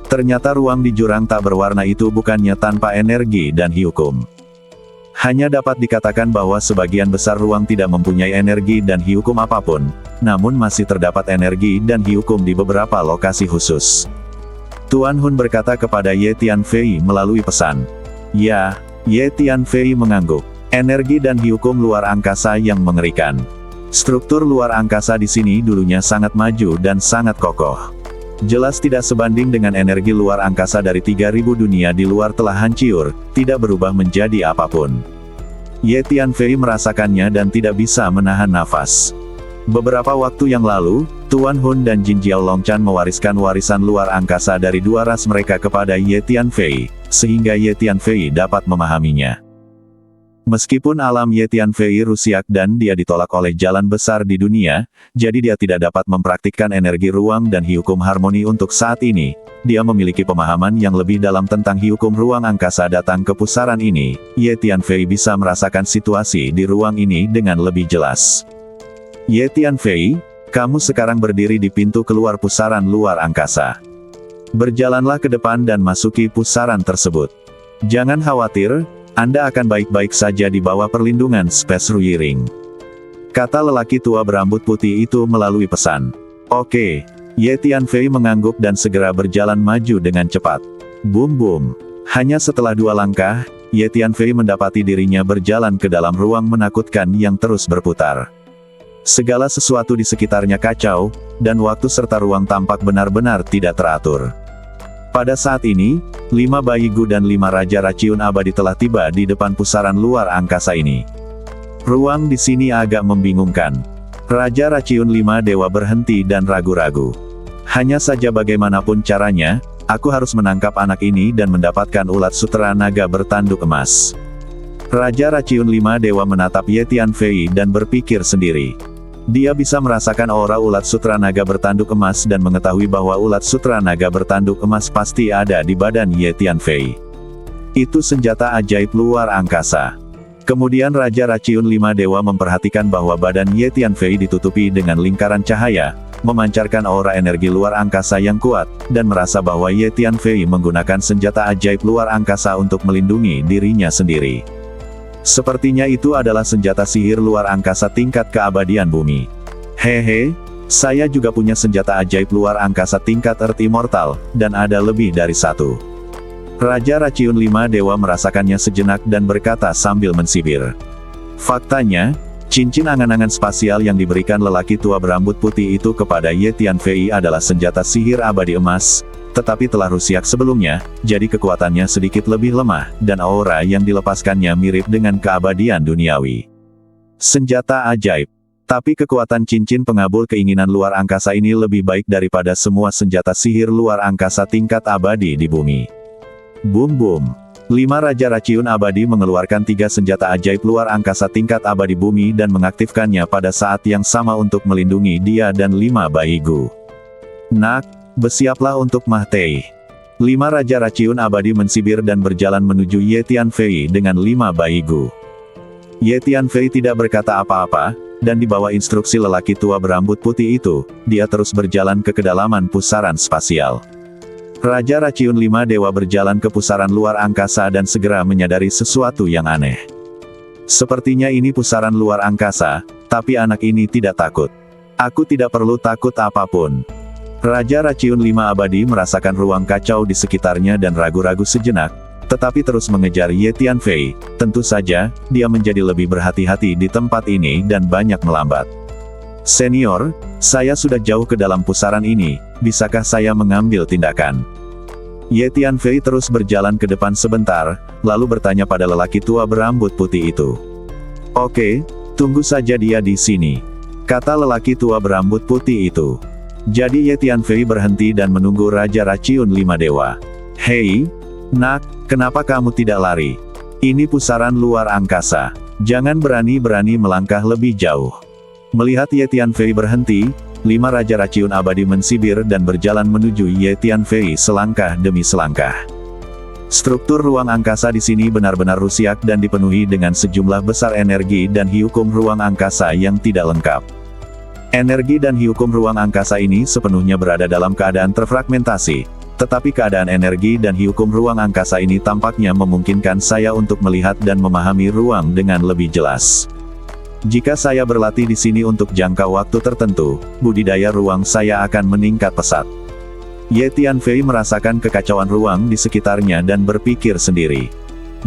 Ternyata ruang di jurang tak berwarna itu bukannya tanpa energi dan hiukum. Hanya dapat dikatakan bahwa sebagian besar ruang tidak mempunyai energi dan hiukum apapun, namun masih terdapat energi dan hiukum di beberapa lokasi khusus. Tuan Hun berkata kepada Ye Tianfei melalui pesan. Ya, Ye Tianfei mengangguk. Energi dan hiukum luar angkasa yang mengerikan. Struktur luar angkasa di sini dulunya sangat maju dan sangat kokoh. Jelas tidak sebanding dengan energi luar angkasa dari 3000 dunia di luar telah hancur, tidak berubah menjadi apapun. Ye Tianfei merasakannya dan tidak bisa menahan nafas. Beberapa waktu yang lalu, Tuan Hun dan Jin Jiao Longchan mewariskan warisan luar angkasa dari 2 ras mereka kepada Ye Tianfei, sehingga Ye Tianfei dapat memahaminya. Meskipun alam Ye Tianfei rusak dan dia ditolak oleh jalan besar di dunia, jadi dia tidak dapat mempraktikkan energi ruang dan hiukum harmoni untuk saat ini. Dia memiliki pemahaman yang lebih dalam tentang hiukum ruang angkasa datang ke pusaran ini. Ye Tianfei bisa merasakan situasi di ruang ini dengan lebih jelas. Ye Tianfei, kamu sekarang berdiri di pintu keluar pusaran luar angkasa. Berjalanlah ke depan dan masuki pusaran tersebut. Jangan khawatir, Anda akan baik-baik saja di bawah perlindungan Space Ruyiring. Kata lelaki tua berambut putih itu melalui pesan. Oke. Ye Tianfei mengangguk dan segera berjalan maju dengan cepat. Boom boom. Hanya setelah 2 langkah, Ye Tianfei mendapati dirinya berjalan ke dalam ruang menakutkan yang terus berputar. Segala sesuatu di sekitarnya kacau, dan waktu serta ruang tampak benar-benar tidak teratur. Pada saat ini, 5 bayi gu dan 5 Raja Racun Abadi telah tiba di depan pusaran luar angkasa ini. Ruang di sini agak membingungkan. Raja Racun 5 Dewa berhenti dan ragu-ragu. Hanya saja bagaimanapun caranya, aku harus menangkap anak ini dan mendapatkan ulat sutera naga bertanduk emas. Raja Racun 5 Dewa menatap Ye Tianfei dan berpikir sendiri. Dia bisa merasakan aura ulat sutra naga bertanduk emas dan mengetahui bahwa ulat sutra naga bertanduk emas pasti ada di badan Ye Tianfei. Itu senjata ajaib luar angkasa. Kemudian Raja Racun 5 Dewa memperhatikan bahwa badan Ye Tianfei ditutupi dengan lingkaran cahaya, memancarkan aura energi luar angkasa yang kuat, dan merasa bahwa Ye Tianfei menggunakan senjata ajaib luar angkasa untuk melindungi dirinya sendiri. Sepertinya itu adalah senjata sihir luar angkasa tingkat keabadian bumi. Hehe, saya juga punya senjata ajaib luar angkasa tingkat Earth Immortal, dan ada lebih dari 1. Raja Racun 5 Dewa merasakannya sejenak dan berkata sambil mensibir. Faktanya, cincin angan-angan spasial yang diberikan lelaki tua berambut putih itu kepada Ye Tianfei adalah senjata sihir abadi emas, tetapi telah rusak sebelumnya, jadi kekuatannya sedikit lebih lemah, dan aura yang dilepaskannya mirip dengan keabadian duniawi. Senjata ajaib. Tapi kekuatan cincin pengabul keinginan luar angkasa ini lebih baik daripada semua senjata sihir luar angkasa tingkat abadi di bumi. Boom boom. 5 Raja Raciun Abadi mengeluarkan 3 senjata ajaib luar angkasa tingkat abadi bumi dan mengaktifkannya pada saat yang sama untuk melindungi dia dan 5 bayi Gu. Nak, bersiaplah untuk Mahtei. 5 Raja Raciun Abadi mensibir dan berjalan menuju Ye Tianfei dengan 5 bayi Gu. Ye Tianfei tidak berkata apa-apa, dan di bawah instruksi lelaki tua berambut putih itu, dia terus berjalan ke kedalaman pusaran spasial. Raja Raciun 5 Dewa berjalan ke pusaran luar angkasa dan segera menyadari sesuatu yang aneh. Sepertinya ini pusaran luar angkasa, tapi anak ini tidak takut. Aku tidak perlu takut apapun. Raja Raciun 5 Abadi merasakan ruang kacau di sekitarnya dan ragu-ragu sejenak, tetapi terus mengejar Ye Tianfei. Tentu saja, dia menjadi lebih berhati-hati di tempat ini dan banyak melambat. Senior, saya sudah jauh ke dalam pusaran ini, bisakah saya mengambil tindakan? Ye Tianfei terus berjalan ke depan sebentar, lalu bertanya pada lelaki tua berambut putih itu. Oke, tunggu saja dia di sini, kata lelaki tua berambut putih itu. Jadi Ye Tianfei berhenti dan menunggu Raja Raciun 5 Dewa. Hei, nak, kenapa kamu tidak lari? Ini pusaran luar angkasa. Jangan berani-berani melangkah lebih jauh. Melihat Ye Tianfei berhenti, 5 Raja Raciun Abadi mensibir dan berjalan menuju Ye Tianfei selangkah demi selangkah. Struktur ruang angkasa di sini benar-benar rusak dan dipenuhi dengan sejumlah besar energi dan hiukum ruang angkasa yang tidak lengkap. Energi dan hiukum ruang angkasa ini sepenuhnya berada dalam keadaan terfragmentasi, tetapi keadaan energi dan hiukum ruang angkasa ini tampaknya memungkinkan saya untuk melihat dan memahami ruang dengan lebih jelas. Jika saya berlatih di sini untuk jangka waktu tertentu, budidaya ruang saya akan meningkat pesat. Ye Tianfei merasakan kekacauan ruang di sekitarnya dan berpikir sendiri.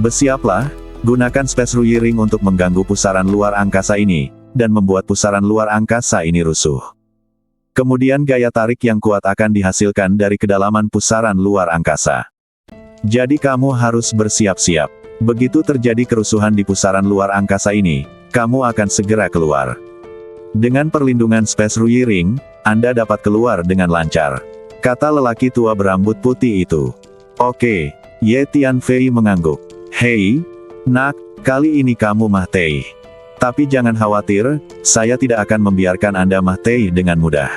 Bersiaplah, gunakan Space Ruyiring untuk mengganggu pusaran luar angkasa ini, dan membuat pusaran luar angkasa ini rusuh. Kemudian gaya tarik yang kuat akan dihasilkan dari kedalaman pusaran luar angkasa. Jadi kamu harus bersiap-siap. Begitu terjadi kerusuhan di pusaran luar angkasa ini, kamu akan segera keluar. Dengan perlindungan Space Ruyiring, Anda dapat keluar dengan lancar, kata lelaki tua berambut putih itu. Oke, Ye Tianfei mengangguk. Hei, nak, kali ini kamu Mahtei. Tapi jangan khawatir, saya tidak akan membiarkan Anda Mahtei dengan mudah.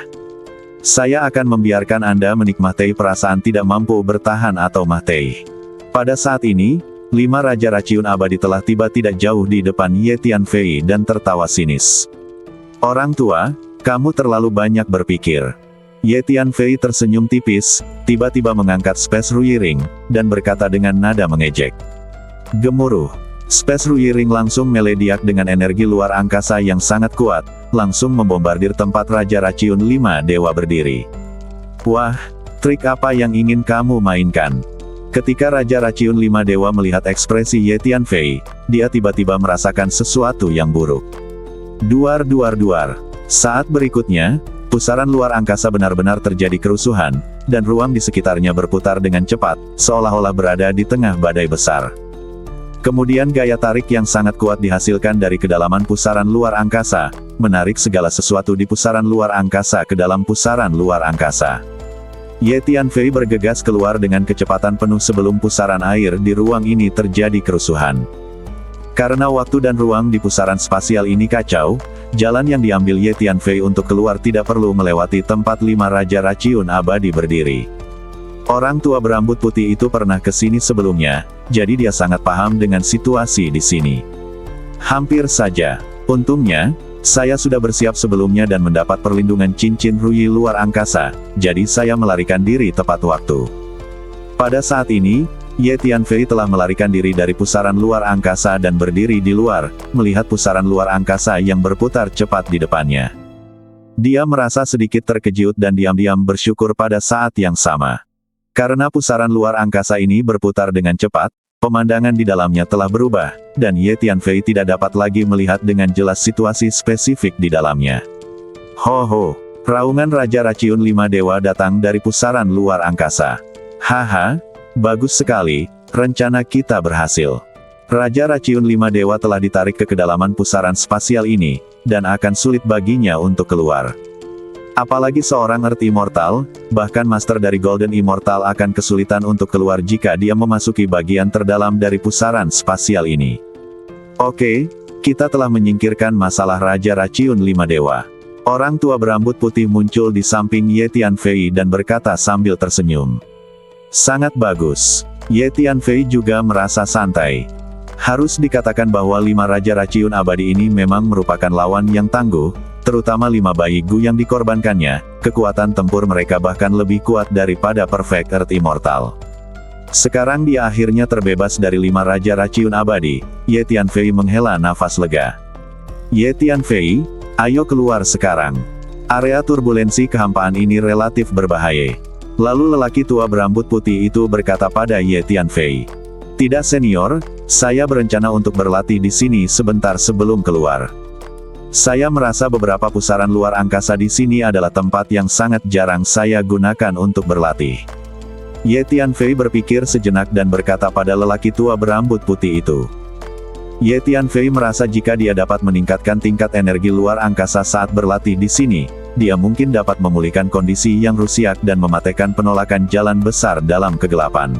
Saya akan membiarkan Anda menikmati perasaan tidak mampu bertahan atau Mahtei. Pada saat ini, 5 Raja Raciun Abadi telah tiba tidak jauh di depan Ye Tianfei dan tertawa sinis. Orang tua, kamu terlalu banyak berpikir. Ye Tianfei tersenyum tipis, tiba-tiba mengangkat Space Ruyiring, dan berkata dengan nada mengejek. Gemuruh. Space Ruyiring langsung melediak dengan energi luar angkasa yang sangat kuat, langsung membombardir tempat Raja Raciun 5 Dewa berdiri. Wah, trik apa yang ingin kamu mainkan? Ketika Raja Raciun 5 Dewa melihat ekspresi Ye Tianfei, dia tiba-tiba merasakan sesuatu yang buruk. Duar. Saat berikutnya, pusaran luar angkasa benar-benar terjadi kerusuhan, dan ruang di sekitarnya berputar dengan cepat, seolah-olah berada di tengah badai besar. Kemudian gaya tarik yang sangat kuat dihasilkan dari kedalaman pusaran luar angkasa, menarik segala sesuatu di pusaran luar angkasa ke dalam pusaran luar angkasa. Ye Tianfei bergegas keluar dengan kecepatan penuh sebelum pusaran air di ruang ini terjadi kerusuhan. Karena waktu dan ruang di pusaran spasial ini kacau, jalan yang diambil Ye Tianfei untuk keluar tidak perlu melewati tempat 5 Raja Raciun Abadi berdiri. Orang tua berambut putih itu pernah ke sini sebelumnya, jadi dia sangat paham dengan situasi di sini. Hampir saja. Untungnya, saya sudah bersiap sebelumnya dan mendapat perlindungan cincin Ruyi luar angkasa, jadi saya melarikan diri tepat waktu. Pada saat ini, Ye Tianfei telah melarikan diri dari pusaran luar angkasa dan berdiri di luar, melihat pusaran luar angkasa yang berputar cepat di depannya. Dia merasa sedikit terkejut dan diam-diam bersyukur pada saat yang sama. Karena pusaran luar angkasa ini berputar dengan cepat, pemandangan di dalamnya telah berubah, dan Ye Tianfei tidak dapat lagi melihat dengan jelas situasi spesifik di dalamnya. Ho ho! Raungan Raja Raciun 5 Dewa datang dari pusaran luar angkasa. Haha, bagus sekali, rencana kita berhasil. Raja Raciun 5 Dewa telah ditarik ke kedalaman pusaran spasial ini, dan akan sulit baginya untuk keluar. Apalagi seorang Earth Immortal, bahkan Master dari Golden Immortal akan kesulitan untuk keluar jika dia memasuki bagian terdalam dari pusaran spasial ini. Oke, kita telah menyingkirkan masalah Raja Raciun 5 Dewa. Orang tua berambut putih muncul di samping Ye Tianfei dan berkata sambil tersenyum. Sangat bagus. Ye Tianfei juga merasa santai. Harus dikatakan bahwa 5 Raja Raciun abadi ini memang merupakan lawan yang tangguh, terutama 5 bayi Gu yang dikorbankannya. Kekuatan tempur mereka bahkan lebih kuat daripada Perfect Earth Immortal. Sekarang dia akhirnya terbebas dari 5 Raja Raciun abadi. Ye Tianfei menghela nafas lega. Ye Tianfei, ayo keluar sekarang. Area turbulensi kehampaan ini relatif berbahaya. Lalu lelaki tua berambut putih itu berkata pada Ye Tianfei. Tidak senior, saya berencana untuk berlatih di sini sebentar sebelum keluar. Saya merasa beberapa pusaran luar angkasa di sini adalah tempat yang sangat jarang saya gunakan untuk berlatih. Ye Tianfei berpikir sejenak dan berkata pada lelaki tua berambut putih itu. Ye Tianfei merasa jika dia dapat meningkatkan tingkat energi luar angkasa saat berlatih di sini, dia mungkin dapat memulihkan kondisi yang rusak dan mematikan penolakan jalan besar dalam kegelapan.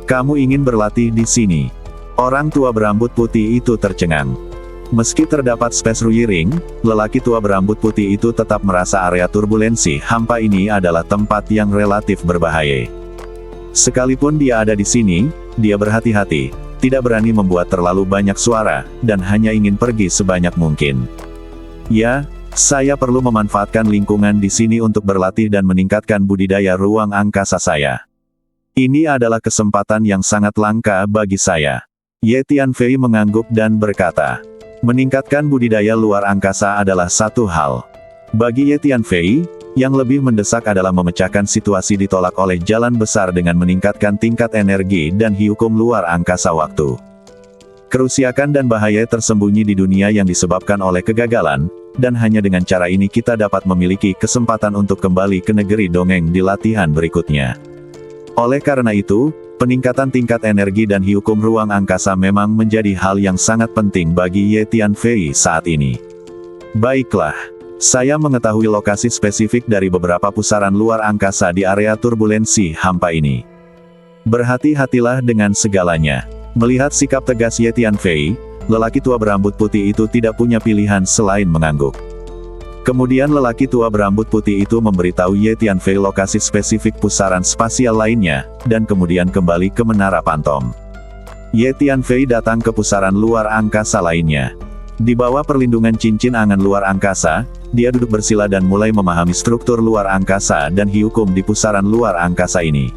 Kamu ingin berlatih di sini? Orang tua berambut putih itu tercengang. Meski terdapat space ruiring, lelaki tua berambut putih itu tetap merasa area turbulensi hampa ini adalah tempat yang relatif berbahaya. Sekalipun dia ada di sini, dia berhati-hati, tidak berani membuat terlalu banyak suara, dan hanya ingin pergi sebanyak mungkin. Ya, saya perlu memanfaatkan lingkungan di sini untuk berlatih dan meningkatkan budidaya ruang angkasa saya. Ini adalah kesempatan yang sangat langka bagi saya. Ye Tianfei mengangguk dan berkata, meningkatkan budidaya luar angkasa adalah satu hal. Bagi Ye Tianfei, yang lebih mendesak adalah memecahkan situasi ditolak oleh jalan besar dengan meningkatkan tingkat energi dan hukum luar angkasa waktu. Kerusakan dan bahaya tersembunyi di dunia yang disebabkan oleh kegagalan, dan hanya dengan cara ini kita dapat memiliki kesempatan untuk kembali ke negeri dongeng di latihan berikutnya. Oleh karena itu, peningkatan tingkat energi dan hukum ruang angkasa memang menjadi hal yang sangat penting bagi Ye Tianfei saat ini. Baiklah. Saya mengetahui lokasi spesifik dari beberapa pusaran luar angkasa di area turbulensi hampa ini. Berhati-hatilah dengan segalanya. Melihat sikap tegas Ye Tianfei, lelaki tua berambut putih itu tidak punya pilihan selain mengangguk. Kemudian lelaki tua berambut putih itu memberitahu Ye Tianfei lokasi spesifik pusaran spasial lainnya, dan kemudian kembali ke menara Pantom. Ye Tianfei datang ke pusaran luar angkasa lainnya. Di bawah perlindungan cincin angan luar angkasa, dia duduk bersila dan mulai memahami struktur luar angkasa dan hukum di pusaran luar angkasa ini.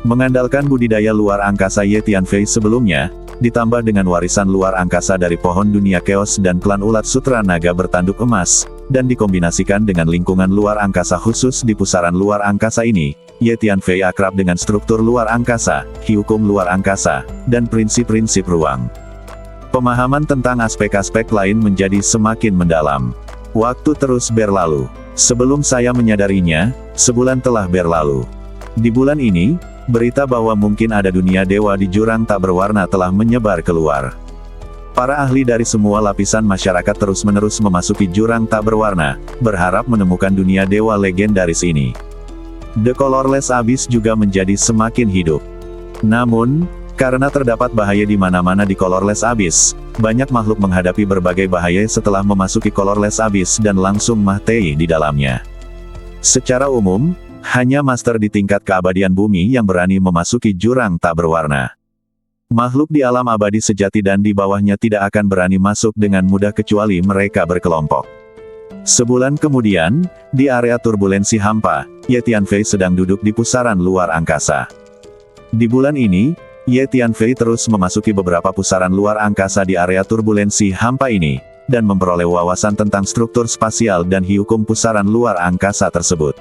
Mengandalkan budidaya luar angkasa Ye Tianfei sebelumnya, ditambah dengan warisan luar angkasa dari pohon dunia Chaos dan klan ulat sutra naga bertanduk emas, dan dikombinasikan dengan lingkungan luar angkasa khusus di pusaran luar angkasa ini, Ye Tianfei akrab dengan struktur luar angkasa, hukum luar angkasa, dan prinsip-prinsip ruang. Pemahaman tentang aspek-aspek lain menjadi semakin mendalam. Waktu terus berlalu. Sebelum saya menyadarinya, sebulan telah berlalu. Di bulan ini, berita bahwa mungkin ada dunia dewa di jurang tak berwarna telah menyebar keluar. Para ahli dari semua lapisan masyarakat terus-menerus memasuki jurang tak berwarna, berharap menemukan dunia dewa legendaris ini. The Colorless Abyss juga menjadi semakin hidup. Namun, karena terdapat bahaya di mana-mana di Colorless Abyss, banyak makhluk menghadapi berbagai bahaya setelah memasuki Colorless Abyss dan langsung mati di dalamnya. Secara umum, hanya master di tingkat keabadian bumi yang berani memasuki jurang tak berwarna. Makhluk di alam abadi sejati dan di bawahnya tidak akan berani masuk dengan mudah kecuali mereka berkelompok. Sebulan kemudian, di area turbulensi hampa, Ye Tianfei sedang duduk di pusaran luar angkasa. Di bulan ini, Ye Tianfei terus memasuki beberapa pusaran luar angkasa di area turbulensi hampa ini, dan memperoleh wawasan tentang struktur spasial dan hukum pusaran luar angkasa tersebut.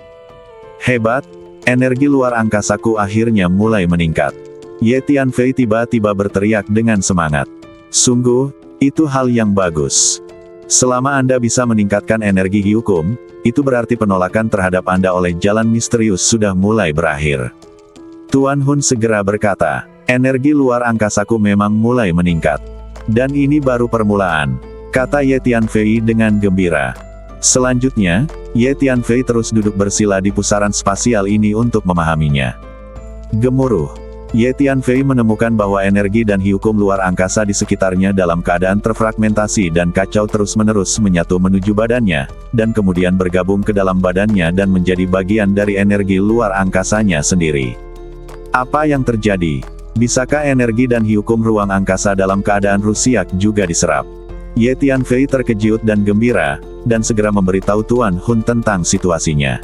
Hebat, energi luar angkasaku akhirnya mulai meningkat. Ye Tianfei tiba-tiba berteriak dengan semangat. Sungguh, itu hal yang bagus. Selama Anda bisa meningkatkan energi Hyukum, itu berarti penolakan terhadap Anda oleh jalan misterius sudah mulai berakhir. Tuan Hun segera berkata, energi luar angkasaku memang mulai meningkat. Dan ini baru permulaan, kata Ye Tianfei dengan gembira. Selanjutnya, Ye Tianfei terus duduk bersila di pusaran spasial ini untuk memahaminya. Gemuruh. Ye Tianfei menemukan bahwa energi dan Hyukum luar angkasa di sekitarnya dalam keadaan terfragmentasi dan kacau terus-menerus menyatu menuju badannya, dan kemudian bergabung ke dalam badannya dan menjadi bagian dari energi luar angkasanya sendiri. Apa yang terjadi? Bisakah energi dan Hyukum ruang angkasa dalam keadaan rusiak juga diserap? Ye Tianfei terkejut dan gembira, dan segera memberitahu Tuan Hun tentang situasinya.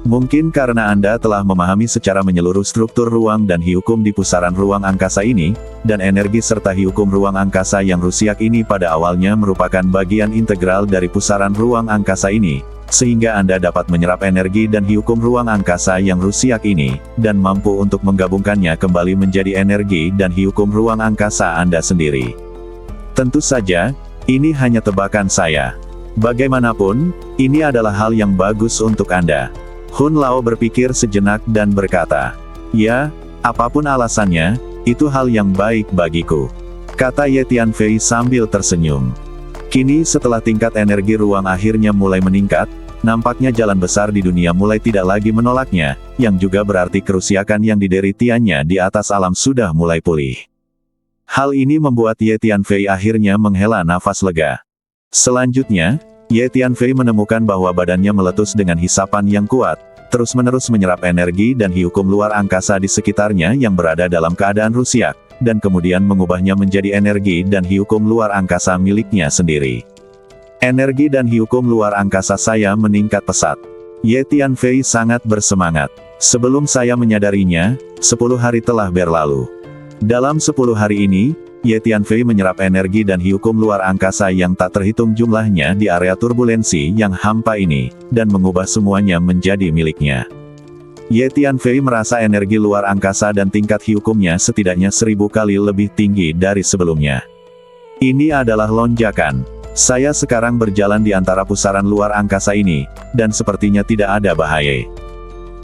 Mungkin karena Anda telah memahami secara menyeluruh struktur ruang dan Hyukum di pusaran ruang angkasa ini, dan energi serta Hyukum ruang angkasa yang rusiak ini pada awalnya merupakan bagian integral dari pusaran ruang angkasa ini, sehingga Anda dapat menyerap energi dan Hyukum ruang angkasa yang rusiak ini, dan mampu untuk menggabungkannya kembali menjadi energi dan Hyukum ruang angkasa Anda sendiri. Tentu saja, ini hanya tebakan saya. Bagaimanapun, ini adalah hal yang bagus untuk Anda. Hun Lao berpikir sejenak dan berkata, ya, apapun alasannya, itu hal yang baik bagiku, kata Ye Tianfei sambil tersenyum. Kini setelah tingkat energi ruang akhirnya mulai meningkat, nampaknya jalan besar di dunia mulai tidak lagi menolaknya, yang juga berarti kerusakan yang dideritiannya di atas alam sudah mulai pulih. Hal ini membuat Ye Tianfei akhirnya menghela nafas lega. Selanjutnya, Ye Tianfei menemukan bahwa badannya meletus dengan hisapan yang kuat, terus-menerus menyerap energi dan Hyukum luar angkasa di sekitarnya yang berada dalam keadaan rusiak, dan kemudian mengubahnya menjadi energi dan Hyukum luar angkasa miliknya sendiri. Energi dan Hyukum luar angkasa saya meningkat pesat. Ye Tianfei sangat bersemangat. Sebelum saya menyadarinya, 10 hari telah berlalu. Dalam 10 hari ini, Ye Tianfei menyerap energi dan Hyukum luar angkasa yang tak terhitung jumlahnya di area turbulensi yang hampa ini, dan mengubah semuanya menjadi miliknya. Ye Tianfei merasa energi luar angkasa dan tingkat Hyukumnya setidaknya 1000 kali lebih tinggi dari sebelumnya. Ini adalah lonjakan. Saya sekarang berjalan di antara pusaran luar angkasa ini, dan sepertinya tidak ada bahaya.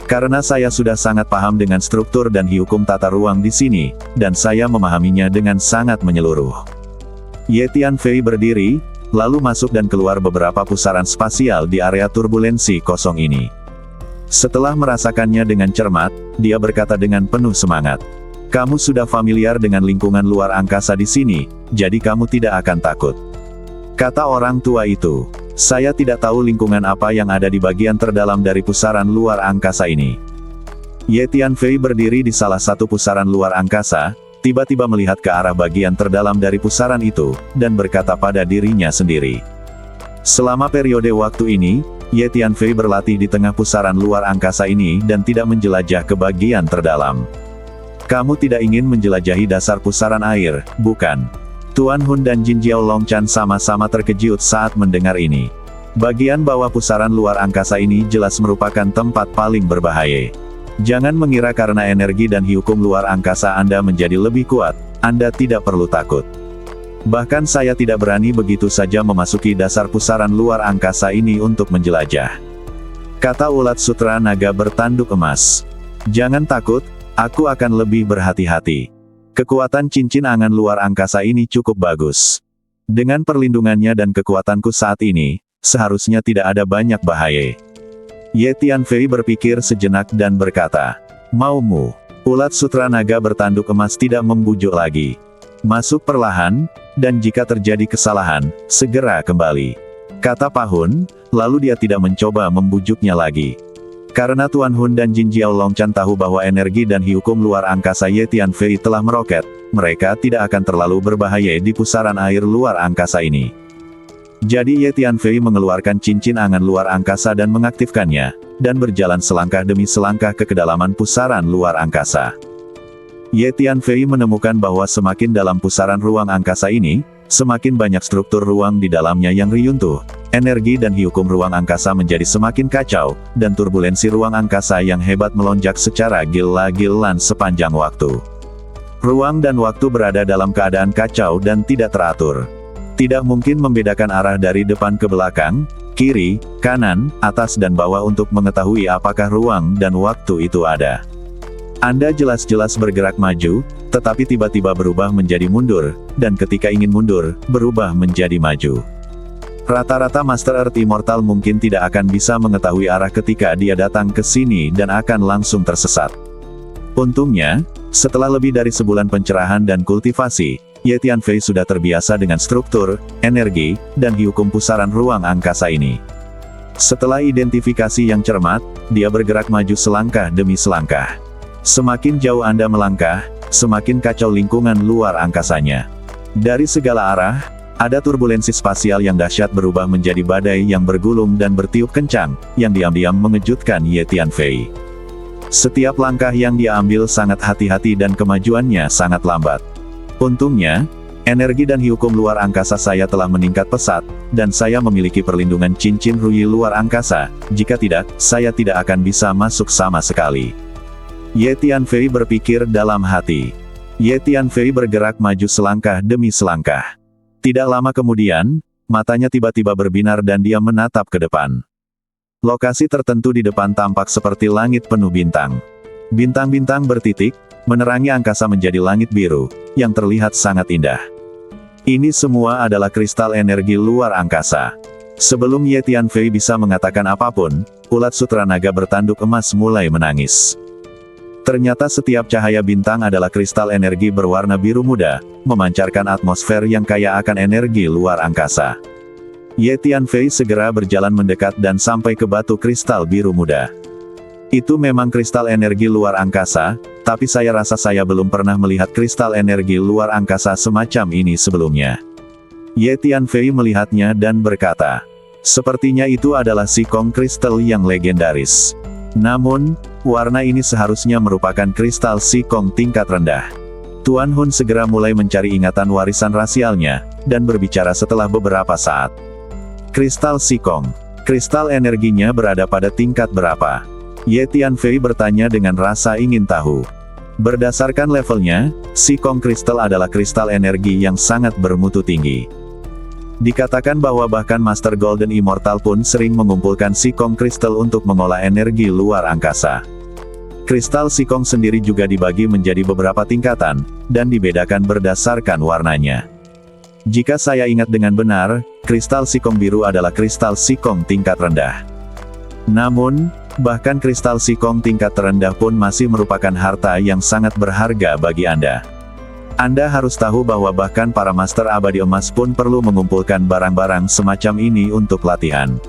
Karena saya sudah sangat paham dengan struktur dan Hyukum tata ruang di sini, dan saya memahaminya dengan sangat menyeluruh. Ye Tianfei berdiri, lalu masuk dan keluar beberapa pusaran spasial di area turbulensi kosong ini. Setelah merasakannya dengan cermat, dia berkata dengan penuh semangat. Kamu sudah familiar dengan lingkungan luar angkasa di sini, jadi kamu tidak akan takut. Kata orang tua itu. Saya tidak tahu lingkungan apa yang ada di bagian terdalam dari pusaran luar angkasa ini. Ye Tianfei berdiri di salah satu pusaran luar angkasa, tiba-tiba melihat ke arah bagian terdalam dari pusaran itu, dan berkata pada dirinya sendiri. Selama periode waktu ini, Ye Tianfei berlatih di tengah pusaran luar angkasa ini dan tidak menjelajah ke bagian terdalam. Kamu tidak ingin menjelajahi dasar pusaran air, bukan? Tuan Hun dan Jin Jiao Longchan sama-sama terkejut saat mendengar ini. Bagian bawah pusaran luar angkasa ini jelas merupakan tempat paling berbahaya. Jangan mengira karena energi dan Hyukum luar angkasa Anda menjadi lebih kuat, Anda tidak perlu takut. Bahkan saya tidak berani begitu saja memasuki dasar pusaran luar angkasa ini untuk menjelajah. Kata ulat sutra naga bertanduk emas. Jangan takut, aku akan lebih berhati-hati. Kekuatan cincin angan luar angkasa ini cukup bagus. Dengan perlindungannya dan kekuatanku saat ini, seharusnya tidak ada banyak bahaya. Ye Tianfei berpikir sejenak dan berkata, maumu? Ulat sutra naga bertanduk emas tidak membujuk lagi. Masuk perlahan, dan jika terjadi kesalahan, segera kembali. Kata Pak Hun, lalu dia tidak mencoba membujuknya lagi. Karena Tuan Hun dan Jin Jiao Longchan tahu bahwa energi dan Hyukum luar angkasa Ye Tianfei telah meroket, mereka tidak akan terlalu berbahaya di pusaran air luar angkasa ini. Jadi Ye Tianfei mengeluarkan cincin angan luar angkasa dan mengaktifkannya, dan berjalan selangkah demi selangkah ke kedalaman pusaran luar angkasa. Ye Tianfei menemukan bahwa semakin dalam pusaran ruang angkasa ini, semakin banyak struktur ruang di dalamnya yang runtuh. Energi dan Hyukum ruang angkasa menjadi semakin kacau, dan turbulensi ruang angkasa yang hebat melonjak secara gila-gilaan sepanjang waktu. Ruang dan waktu berada dalam keadaan kacau dan tidak teratur. Tidak mungkin membedakan arah dari depan ke belakang, kiri, kanan, atas dan bawah untuk mengetahui apakah ruang dan waktu itu ada. Anda jelas-jelas bergerak maju, tetapi tiba-tiba berubah menjadi mundur, dan ketika ingin mundur, berubah menjadi maju. Rata-rata Master Earth Immortal mungkin tidak akan bisa mengetahui arah ketika dia datang ke sini dan akan langsung tersesat. Untungnya, setelah lebih dari sebulan pencerahan dan kultivasi, Ye Tianfei sudah terbiasa dengan struktur, energi, dan hukum pusaran ruang angkasa ini. Setelah identifikasi yang cermat, dia bergerak maju selangkah demi selangkah. Semakin jauh Anda melangkah, semakin kacau lingkungan luar angkasanya. Dari segala arah, ada turbulensi spasial yang dahsyat berubah menjadi badai yang bergulung dan bertiup kencang, yang diam-diam mengejutkan Ye Tianfei. Setiap langkah yang dia ambil sangat hati-hati dan kemajuannya sangat lambat. Untungnya, energi dan hukum luar angkasa saya telah meningkat pesat, dan saya memiliki perlindungan cincin Ruyi luar angkasa, jika tidak, saya tidak akan bisa masuk sama sekali. Ye Tianfei berpikir dalam hati. Ye Tianfei bergerak maju selangkah demi selangkah. Tidak lama kemudian, matanya tiba-tiba berbinar dan dia menatap ke depan. Lokasi tertentu di depan tampak seperti langit penuh bintang. Bintang-bintang bertitik, menerangi angkasa menjadi langit biru, yang terlihat sangat indah. Ini semua adalah kristal energi luar angkasa. Sebelum Ye Tianfei bisa mengatakan apapun, ulat sutra naga bertanduk emas mulai menangis. Ternyata setiap cahaya bintang adalah kristal energi berwarna biru muda, memancarkan atmosfer yang kaya akan energi luar angkasa. Ye Tianfei segera berjalan mendekat dan sampai ke batu kristal biru muda. Itu memang kristal energi luar angkasa, tapi saya rasa saya belum pernah melihat kristal energi luar angkasa semacam ini sebelumnya. Ye Tianfei melihatnya dan berkata, sepertinya itu adalah Sikong kristal yang legendaris. Namun, warna ini seharusnya merupakan kristal Sikong tingkat rendah. Tuan Hun segera mulai mencari ingatan warisan rasialnya, dan berbicara setelah beberapa saat. Kristal Sikong. Kristal energinya berada pada tingkat berapa? Ye Tianfei bertanya dengan rasa ingin tahu. Berdasarkan levelnya, Sikong kristal adalah kristal energi yang sangat bermutu tinggi. Dikatakan bahwa bahkan Master Golden Immortal pun sering mengumpulkan Sikong kristal untuk mengolah energi luar angkasa. Kristal Sikong sendiri juga dibagi menjadi beberapa tingkatan, dan dibedakan berdasarkan warnanya. Jika saya ingat dengan benar, kristal Sikong biru adalah kristal Sikong tingkat rendah. Namun, bahkan kristal Sikong tingkat terendah pun masih merupakan harta yang sangat berharga bagi Anda. Anda harus tahu bahwa bahkan para master abadi emas pun perlu mengumpulkan barang-barang semacam ini untuk latihan.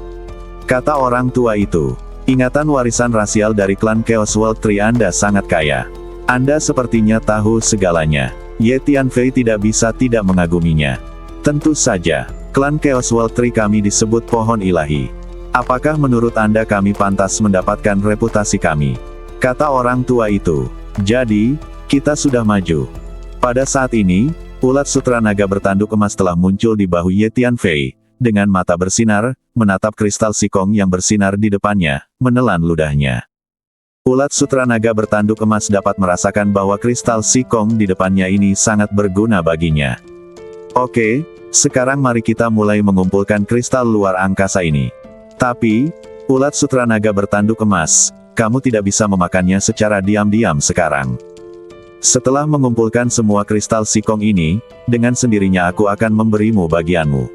Kata orang tua itu, ingatan warisan rasial dari klan Chaos World Tree Anda sangat kaya. Anda sepertinya tahu segalanya. Ye Tianfei tidak bisa tidak mengaguminya. Tentu saja, klan Chaos World Tree kami disebut pohon ilahi. Apakah menurut Anda kami pantas mendapatkan reputasi kami? Kata orang tua itu. Jadi, kita sudah maju. Pada saat ini, ulat sutra naga bertanduk emas telah muncul di bahu Ye Tianfei, dengan mata bersinar, menatap kristal Sikong yang bersinar di depannya, menelan ludahnya. Ulat sutra naga bertanduk emas dapat merasakan bahwa kristal Sikong di depannya ini sangat berguna baginya. Oke, sekarang mari kita mulai mengumpulkan kristal luar angkasa ini. Tapi, ulat sutra naga bertanduk emas, kamu tidak bisa memakannya secara diam-diam sekarang. Setelah mengumpulkan semua kristal Sikong ini, dengan sendirinya aku akan memberimu bagianmu.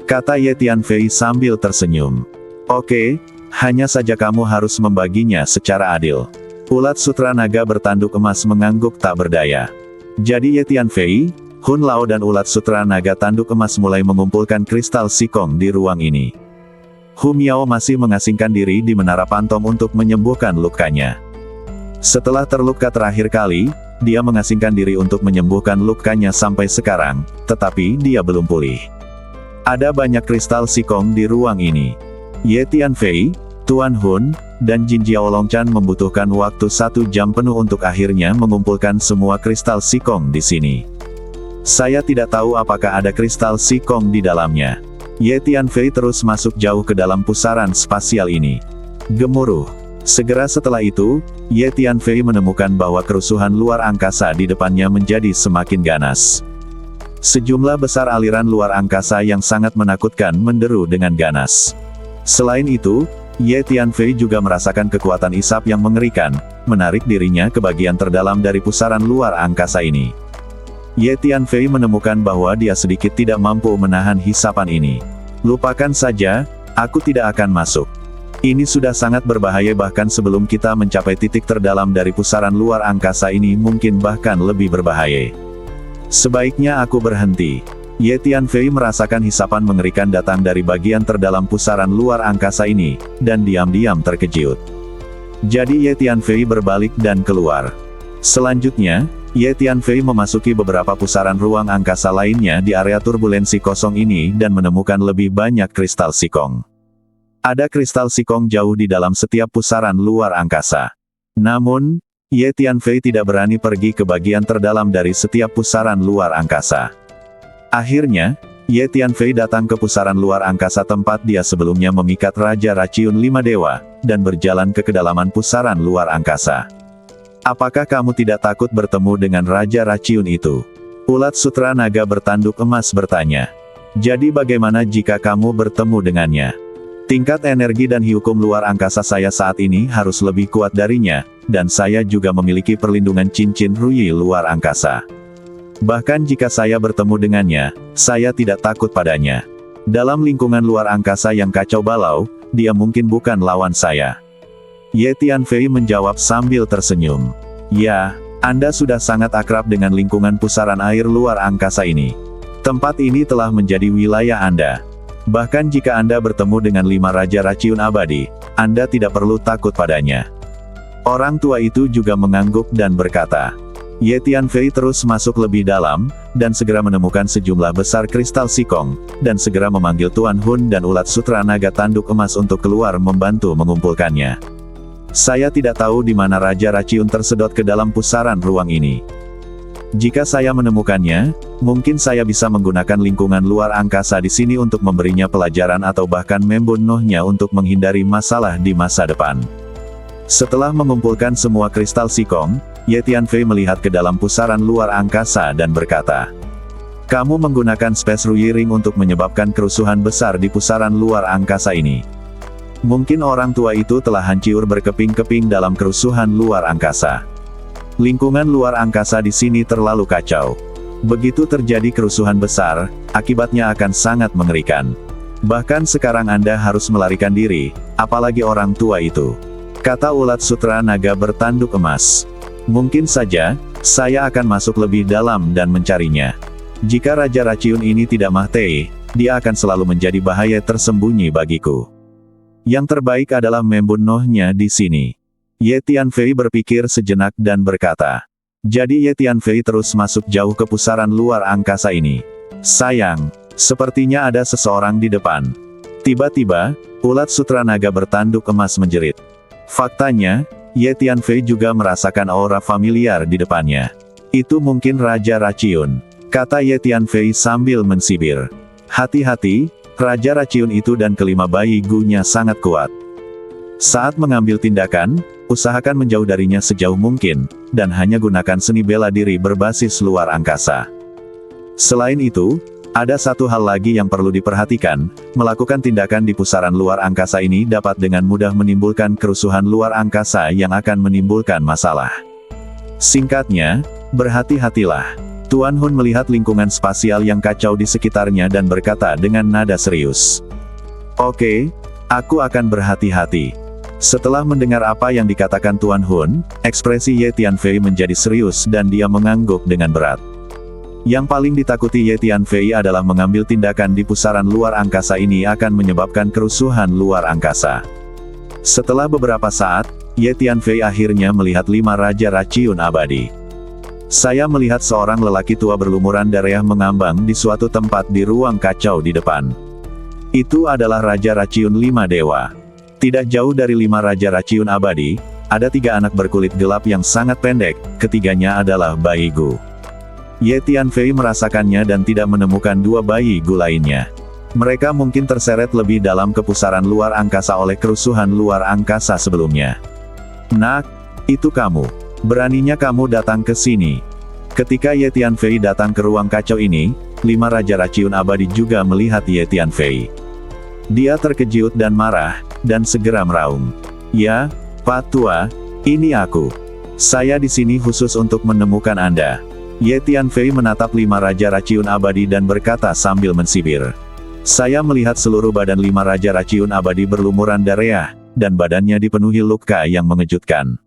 Kata Ye Tianfei sambil tersenyum. Oke, hanya saja kamu harus membaginya secara adil. Ulat sutra naga bertanduk emas mengangguk tak berdaya. Jadi Ye Tianfei, Hun Lao dan ulat sutra naga tanduk emas mulai mengumpulkan kristal Sikong di ruang ini. Hu Miao masih mengasingkan diri di menara pantom untuk menyembuhkan lukanya. Setelah terluka terakhir kali, dia mengasingkan diri untuk menyembuhkan lukanya sampai sekarang, tetapi dia belum pulih. Ada banyak kristal Sikong di ruang ini. Ye Tianfei, Tuan Hun, dan Jin Jiaolongchan membutuhkan waktu 1 jam penuh untuk akhirnya mengumpulkan semua kristal Sikong di sini. Saya tidak tahu apakah ada kristal Sikong di dalamnya. Ye Tianfei terus masuk jauh ke dalam pusaran spasial ini. Gemuruh. Segera setelah itu, Ye Tianfei menemukan bahwa kerusuhan luar angkasa di depannya menjadi semakin ganas. Sejumlah besar aliran luar angkasa yang sangat menakutkan menderu dengan ganas. Selain itu, Ye Tianfei juga merasakan kekuatan isap yang mengerikan, menarik dirinya ke bagian terdalam dari pusaran luar angkasa ini. Ye Tianfei menemukan bahwa dia sedikit tidak mampu menahan hisapan ini. Lupakan saja, aku tidak akan masuk. Ini sudah sangat berbahaya, bahkan sebelum kita mencapai titik terdalam dari pusaran luar angkasa ini mungkin bahkan lebih berbahaya. Sebaiknya aku berhenti. Ye Tianfei merasakan hisapan mengerikan datang dari bagian terdalam pusaran luar angkasa ini, dan diam-diam terkejut. Jadi Ye Tianfei berbalik dan keluar. Selanjutnya, Ye Tianfei memasuki beberapa pusaran ruang angkasa lainnya di area turbulensi kosong ini dan menemukan lebih banyak kristal sikong. Ada kristal sikong jauh di dalam setiap pusaran luar angkasa. Namun, Ye Tianfei tidak berani pergi ke bagian terdalam dari setiap pusaran luar angkasa. Akhirnya, Ye Tianfei datang ke pusaran luar angkasa tempat dia sebelumnya memikat Raja Raciun 5 Dewa, dan berjalan ke kedalaman pusaran luar angkasa. Apakah kamu tidak takut bertemu dengan Raja Raciun itu? Ulat Sutra Naga bertanduk emas bertanya. Jadi bagaimana jika kamu bertemu dengannya? Tingkat energi dan hukum luar angkasa saya saat ini harus lebih kuat darinya, dan saya juga memiliki perlindungan cincin Ruyi luar angkasa. Bahkan jika saya bertemu dengannya, saya tidak takut padanya. Dalam lingkungan luar angkasa yang kacau balau, dia mungkin bukan lawan saya. Ye Tianfei menjawab sambil tersenyum. Ya, Anda sudah sangat akrab dengan lingkungan pusaran air luar angkasa ini. Tempat ini telah menjadi wilayah Anda. Bahkan jika Anda bertemu dengan 5 Raja Raciun abadi, Anda tidak perlu takut padanya. Orang tua itu juga mengangguk dan berkata. Ye Tianfei terus masuk lebih dalam, dan segera menemukan sejumlah besar kristal sikong, dan segera memanggil Tuan Hun dan Ulat Sutra Naga Tanduk Emas untuk keluar membantu mengumpulkannya. Saya tidak tahu di mana Raja Raciun tersedot ke dalam pusaran ruang ini. Jika saya menemukannya, mungkin saya bisa menggunakan lingkungan luar angkasa di sini untuk memberinya pelajaran atau bahkan membunuhnya untuk menghindari masalah di masa depan. Setelah mengumpulkan semua kristal sikong, Ye Tianfei melihat ke dalam pusaran luar angkasa dan berkata, "Kamu menggunakan Space Ruyi Ring untuk menyebabkan kerusuhan besar di pusaran luar angkasa ini. Mungkin orang tua itu telah hancur berkeping-keping dalam kerusuhan luar angkasa. Lingkungan luar angkasa di sini terlalu kacau. Begitu terjadi kerusuhan besar, akibatnya akan sangat mengerikan. Bahkan sekarang Anda harus melarikan diri, apalagi orang tua itu," kata Ulat Sutra Naga bertanduk emas. "Mungkin saja, saya akan masuk lebih dalam dan mencarinya. Jika Raja Raciun ini tidak mati, dia akan selalu menjadi bahaya tersembunyi bagiku. Yang terbaik adalah membunuhnya di sini." Ye Tianfei berpikir sejenak dan berkata. Jadi Ye Tianfei terus masuk jauh ke pusaran luar angkasa ini. Sayang, sepertinya ada seseorang di depan. Tiba-tiba, Ulat Sutra Naga bertanduk emas menjerit. Faktanya, Ye Tianfei juga merasakan aura familiar di depannya. Itu mungkin Raja Raciun, kata Ye Tianfei sambil mensibir. Hati-hati, Raja Raciun itu dan kelima bayi gunya sangat kuat. Saat mengambil tindakan, usahakan menjauh darinya sejauh mungkin, dan hanya gunakan seni bela diri berbasis luar angkasa. Selain itu, ada satu hal lagi yang perlu diperhatikan, melakukan tindakan di pusaran luar angkasa ini dapat dengan mudah menimbulkan kerusuhan luar angkasa yang akan menimbulkan masalah. Singkatnya, berhati-hatilah. Tuan Hun melihat lingkungan spasial yang kacau di sekitarnya dan berkata dengan nada serius. Oke, aku akan berhati-hati. Setelah mendengar apa yang dikatakan Tuan Hun, ekspresi Ye Tianfei menjadi serius dan dia mengangguk dengan berat. Yang paling ditakuti Ye Tianfei adalah mengambil tindakan di pusaran luar angkasa ini akan menyebabkan kerusuhan luar angkasa. Setelah beberapa saat, Ye Tianfei akhirnya melihat 5 Raja Raciun abadi. Saya melihat seorang lelaki tua berlumuran darah mengambang di suatu tempat di ruang kacau di depan. Itu adalah Raja Raciun 5 Dewa. Tidak jauh dari 5 Raja Raciun abadi, ada 3 anak berkulit gelap yang sangat pendek, ketiganya adalah bayi Gu. Ye Tianfei merasakannya dan tidak menemukan 2 bayi Gu lainnya. Mereka mungkin terseret lebih dalam ke pusaran luar angkasa oleh kerusuhan luar angkasa sebelumnya. Nak, itu kamu. Beraninya kamu datang ke sini. Ketika Ye Tianfei datang ke ruang kacau ini, lima Raja Racun Abadi juga melihat Ye Tianfei. Dia terkejut dan marah, dan segera meraung. "Ya, Pak Tua, ini aku. Saya di sini khusus untuk menemukan Anda." Ye Tianfei menatap lima Raja Racun Abadi dan berkata sambil mensibir. "Saya melihat seluruh badan lima Raja Racun Abadi berlumuran darah, dan badannya dipenuhi luka yang mengejutkan.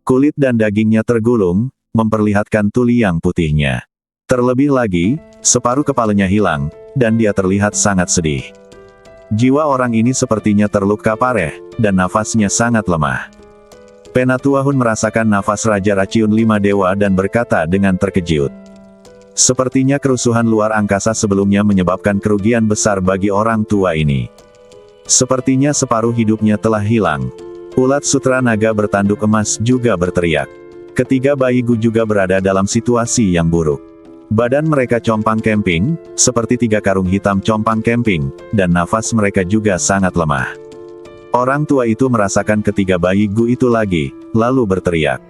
Kulit dan dagingnya tergulung, memperlihatkan tulang putihnya. Terlebih lagi, separuh kepalanya hilang, dan dia terlihat sangat sedih. Jiwa orang ini sepertinya terluka parah, dan nafasnya sangat lemah." Penatuahun merasakan nafas Raja Racun Lima Dewa dan berkata dengan terkejut. Sepertinya kerusuhan luar angkasa sebelumnya menyebabkan kerugian besar bagi orang tua ini. Sepertinya separuh hidupnya telah hilang. Ulat sutra naga bertanduk emas juga berteriak. Ketiga bayi Gu juga berada dalam situasi yang buruk. Badan mereka compang camping, seperti tiga karung hitam compang camping, dan nafas mereka juga sangat lemah. Orang tua itu merasakan ketiga bayi Gu itu lagi, lalu berteriak.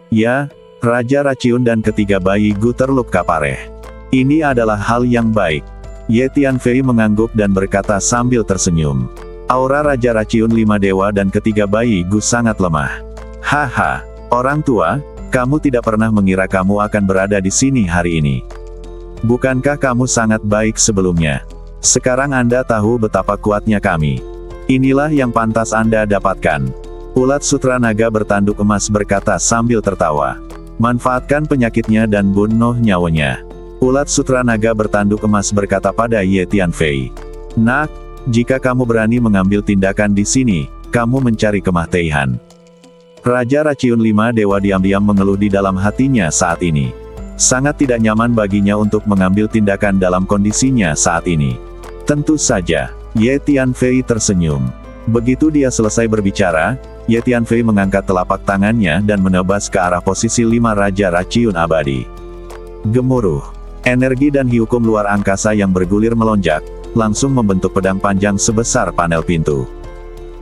"Ya, Raja Racun dan ketiga bayi Gu terluka parah. Ini adalah hal yang baik." Ye Tianfei mengangguk dan berkata sambil tersenyum. Aura Raja Racun Lima Dewa dan ketiga bayi Gu sangat lemah. "Haha, orang tua, kamu tidak pernah mengira kamu akan berada di sini hari ini. Bukankah kamu sangat baik sebelumnya? Sekarang Anda tahu betapa kuatnya kami. Inilah yang pantas Anda dapatkan." Ulat sutra naga bertanduk emas berkata sambil tertawa. "Manfaatkan penyakitnya dan bunuh nyawanya." Ulat sutra naga bertanduk emas berkata pada Ye Tianfei. "Nak, jika kamu berani mengambil tindakan di sini, kamu mencari kematian." Raja Racun Lima Dewa diam-diam mengeluh di dalam hatinya saat ini. Sangat tidak nyaman baginya untuk mengambil tindakan dalam kondisinya saat ini. Tentu saja, Ye Tianfei tersenyum. Begitu dia selesai berbicara, Ye Tianfei mengangkat telapak tangannya dan menebas ke arah posisi lima Raja Racun Abadi. Gemuruh. Energi dan hiukum luar angkasa yang bergulir melonjak, langsung membentuk pedang panjang sebesar panel pintu.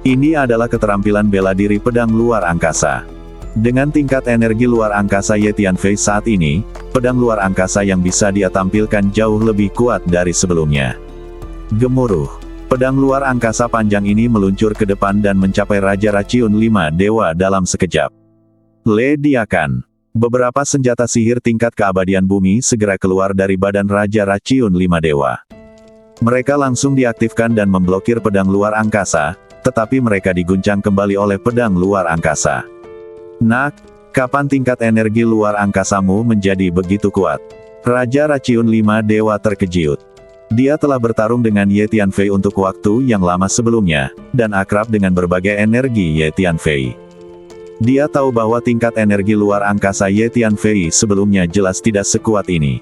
Ini adalah keterampilan bela diri pedang luar angkasa. Dengan tingkat energi luar angkasa Ye Tianfei saat ini, pedang luar angkasa yang bisa dia tampilkan jauh lebih kuat dari sebelumnya. Gemuruh. Pedang luar angkasa panjang ini meluncur ke depan dan mencapai Raja Racun Lima Dewa dalam sekejap. Ledakan. Beberapa senjata sihir tingkat keabadian bumi segera keluar dari badan Raja Racun Lima Dewa. Mereka langsung diaktifkan dan memblokir pedang luar angkasa, tetapi mereka diguncang kembali oleh pedang luar angkasa. "Nak, kapan tingkat energi luar angkasamu menjadi begitu kuat?" Raja Racun Lima Dewa terkejut. Dia telah bertarung dengan Ye Tianfei untuk waktu yang lama sebelumnya, dan akrab dengan berbagai energi Ye Tianfei. Dia tahu bahwa tingkat energi luar angkasa Ye Tianfei sebelumnya jelas tidak sekuat ini.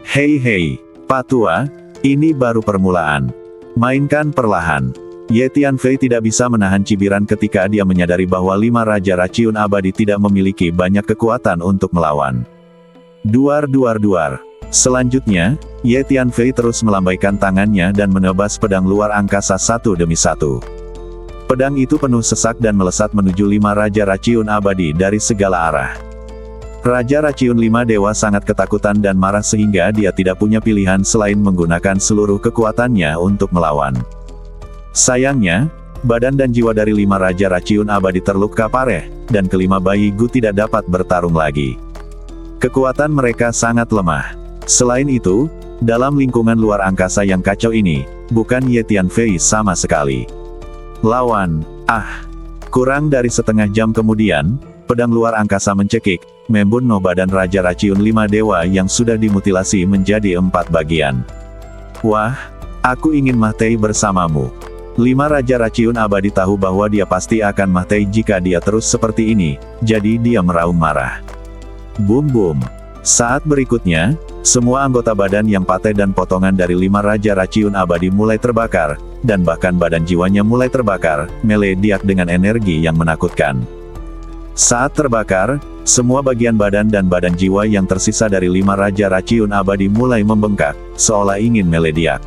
Hei, Pak Tua, ini baru permulaan. Mainkan perlahan." Ye Tianfei tidak bisa menahan cibiran ketika dia menyadari bahwa lima Raja Racun Abadi tidak memiliki banyak kekuatan untuk melawan. Duar. Selanjutnya, Ye Tianfei terus melambaikan tangannya dan menebas pedang luar angkasa satu demi satu. Pedang itu penuh sesak dan melesat menuju lima Raja Racun Abadi dari segala arah. Raja Racun Lima Dewa sangat ketakutan dan marah sehingga dia tidak punya pilihan selain menggunakan seluruh kekuatannya untuk melawan. Sayangnya, badan dan jiwa dari lima Raja Racun Abadi terluka parah, dan kelima bayi Gu tidak dapat bertarung lagi. Kekuatan mereka sangat lemah. Selain itu, dalam lingkungan luar angkasa yang kacau ini, bukan Ye Tianfei sama sekali. Lawan. Kurang dari setengah jam kemudian, pedang luar angkasa mencekik, membunuh badan Raja Racun Lima Dewa yang sudah dimutilasi menjadi 4 bagian. "Wah, aku ingin mati bersamamu." Lima Raja Racun Abadi tahu bahwa dia pasti akan mati jika dia terus seperti ini, jadi dia meraung marah. Boom. Saat berikutnya, semua anggota badan yang patah dan potongan dari lima Raja Racun Abadi mulai terbakar, dan bahkan badan jiwanya mulai terbakar, melediak dengan energi yang menakutkan. Saat terbakar, semua bagian badan dan badan jiwa yang tersisa dari lima Raja Racun Abadi mulai membengkak, seolah ingin melediak.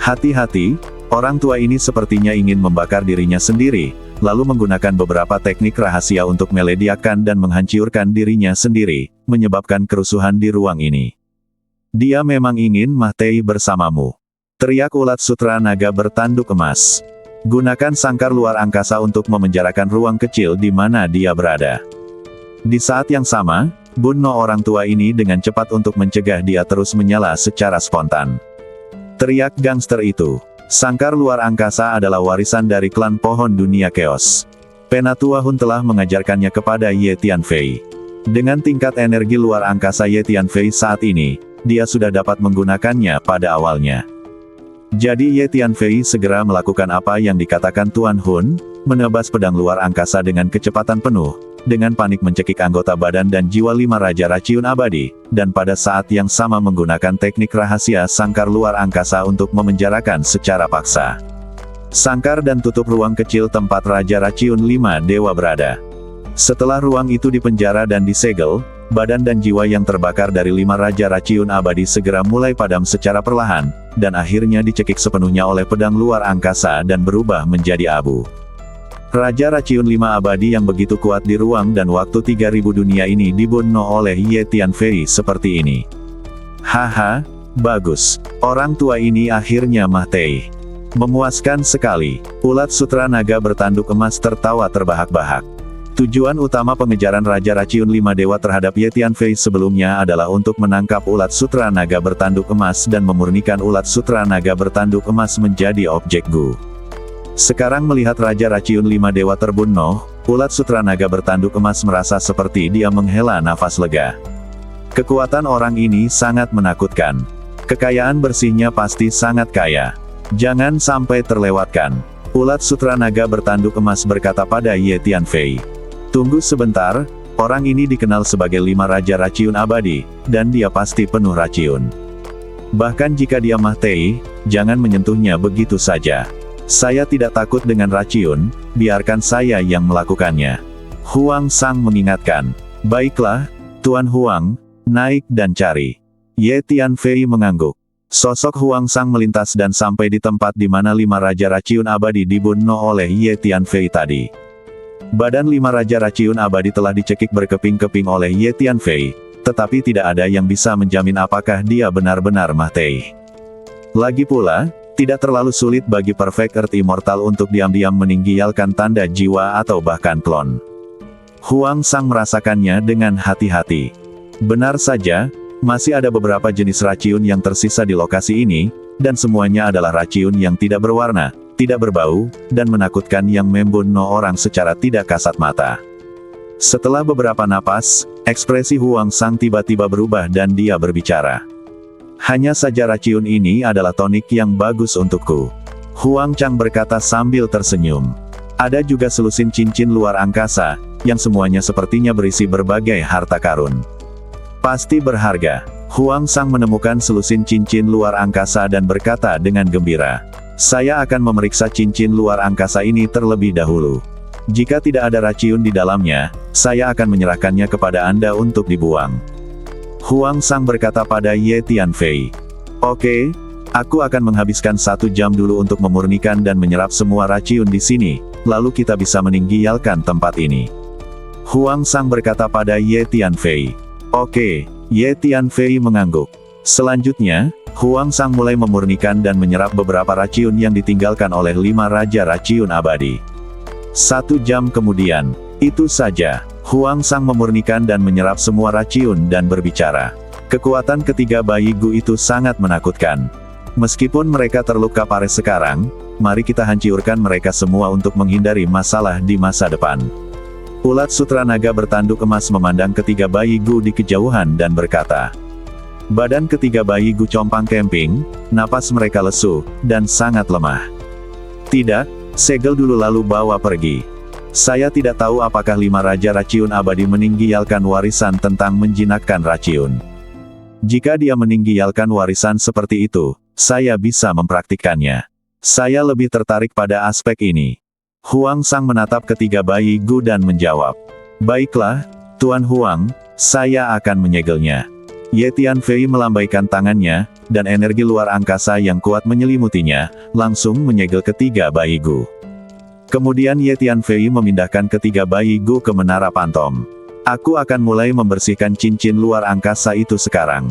Hati-hati, orang tua ini sepertinya ingin membakar dirinya sendiri, lalu menggunakan beberapa teknik rahasia untuk melediakkan dan menghancurkan dirinya sendiri, menyebabkan kerusuhan di ruang ini. Dia memang ingin Mah Tei bersamamu. Teriak ulat sutra naga bertanduk emas. Gunakan sangkar luar angkasa untuk memenjarakan ruang kecil di mana dia berada. Di saat yang sama, bunuh orang tua ini dengan cepat untuk mencegah dia terus menyala secara spontan. Teriak gangster itu. Sangkar luar angkasa adalah warisan dari klan pohon dunia Chaos. Penatua Hun telah mengajarkannya kepada Ye Tianfei. Dengan tingkat energi luar angkasa Ye Tianfei saat ini, dia sudah dapat menggunakannya pada awalnya. Jadi Ye Tianfei segera melakukan apa yang dikatakan Tuan Hun, menebas pedang luar angkasa dengan kecepatan penuh, dengan panik mencekik anggota badan dan jiwa 5 Raja Raciun Abadi, dan pada saat yang sama menggunakan teknik rahasia sangkar luar angkasa untuk memenjarakan secara paksa. Sangkar dan tutup ruang kecil tempat Raja Raciun 5 Dewa berada. Setelah ruang itu dipenjara dan disegel, badan dan jiwa yang terbakar dari 5 Raja Raciun Abadi segera mulai padam secara perlahan, dan akhirnya dicekik sepenuhnya oleh pedang luar angkasa dan berubah menjadi abu. Raja Raciun 5 Abadi yang begitu kuat di ruang dan waktu 3000 dunia ini dibunuh oleh Ye Tianfei seperti ini. Haha, bagus. Orang tua ini akhirnya Mah Tei. Memuaskan sekali. Ulat sutra naga bertanduk emas tertawa terbahak-bahak. Tujuan utama pengejaran Raja Raciun 5 Dewa terhadap Ye Tianfei sebelumnya adalah untuk menangkap ulat sutra naga bertanduk emas dan memurnikan ulat sutra naga bertanduk emas menjadi objek Gu. Sekarang melihat Raja Raciun 5 Dewa terbunuh, ulat sutra naga bertanduk emas merasa seperti dia menghela nafas lega. Kekuatan orang ini sangat menakutkan. Kekayaan bersihnya pasti sangat kaya. Jangan sampai terlewatkan. Ulat sutra naga bertanduk emas berkata pada Ye Tianfei. Tunggu sebentar, orang ini dikenal sebagai 5 Raja Raciun Abadi, dan dia pasti penuh raciun. Bahkan jika dia Mah Tei, jangan menyentuhnya begitu saja. Saya tidak takut dengan raciun, biarkan saya yang melakukannya. Huang Sang mengingatkan. Baiklah, Tuan Huang, naik dan cari. Ye Tianfei mengangguk. Sosok Huang Sang melintas dan sampai di tempat di mana 5 Raja Raciun Abadi dibunuh oleh Ye Tianfei tadi. Badan 5 Raja Raciun Abadi telah dicekik berkeping-keping oleh Ye Tianfei, tetapi tidak ada yang bisa menjamin apakah dia benar-benar Mah Tei. Lagi pula, tidak terlalu sulit bagi Perfect Earth Immortal untuk diam-diam meninggalkan tanda jiwa atau bahkan klon. Huang Sang merasakannya dengan hati-hati. Benar saja, masih ada beberapa jenis raciun yang tersisa di lokasi ini, dan semuanya adalah raciun yang tidak berwarna, tidak berbau, dan menakutkan yang membunuh orang secara tidak kasat mata. Setelah beberapa napas, ekspresi Huang Sang tiba-tiba berubah dan dia berbicara. Hanya saja raciun ini adalah tonik yang bagus untukku. Huang Chang berkata sambil tersenyum. Ada juga selusin cincin luar angkasa, yang semuanya sepertinya berisi berbagai harta karun. Pasti berharga. Huang Sang menemukan selusin cincin luar angkasa dan berkata dengan gembira. Saya akan memeriksa cincin luar angkasa ini terlebih dahulu. Jika tidak ada raciun di dalamnya, saya akan menyerahkannya kepada Anda untuk dibuang. Huang Sang berkata pada Ye Tianfei. Oke, aku akan menghabiskan 1 jam dulu untuk memurnikan dan menyerap semua raciun di sini, lalu kita bisa meninggalkan tempat ini. Huang Sang berkata pada Ye Tianfei. Oke, Ye Tianfei mengangguk. Selanjutnya, Huang Sang mulai memurnikan dan menyerap beberapa raciun yang ditinggalkan oleh 5 Raja Raciun Abadi. 1 jam kemudian, itu saja. Huang Sang memurnikan dan menyerap semua raciun dan berbicara. Kekuatan ketiga bayi Gu itu sangat menakutkan. Meskipun mereka terluka parah sekarang, mari kita hancurkan mereka semua untuk menghindari masalah di masa depan. Ulat sutra naga bertanduk emas memandang ketiga bayi Gu di kejauhan dan berkata. Badan ketiga bayi Gu compang camping, napas mereka lesu, dan sangat lemah. Tidak, segel dulu lalu bawa pergi. Saya tidak tahu apakah 5 Raja Raciun Abadi meninggalkan warisan tentang menjinakkan raciun. Jika dia meninggalkan warisan seperti itu, saya bisa mempraktikkannya. Saya lebih tertarik pada aspek ini. Huang Sang menatap ketiga bayi Gu dan menjawab. Baiklah, Tuan Huang, saya akan menyegelnya. Ye Tianfei melambaikan tangannya, dan energi luar angkasa yang kuat menyelimutinya, langsung menyegel ketiga bayi Gu. Kemudian Ye Tianfei memindahkan ketiga bayi Gu ke menara pantom. Aku akan mulai membersihkan cincin luar angkasa itu sekarang.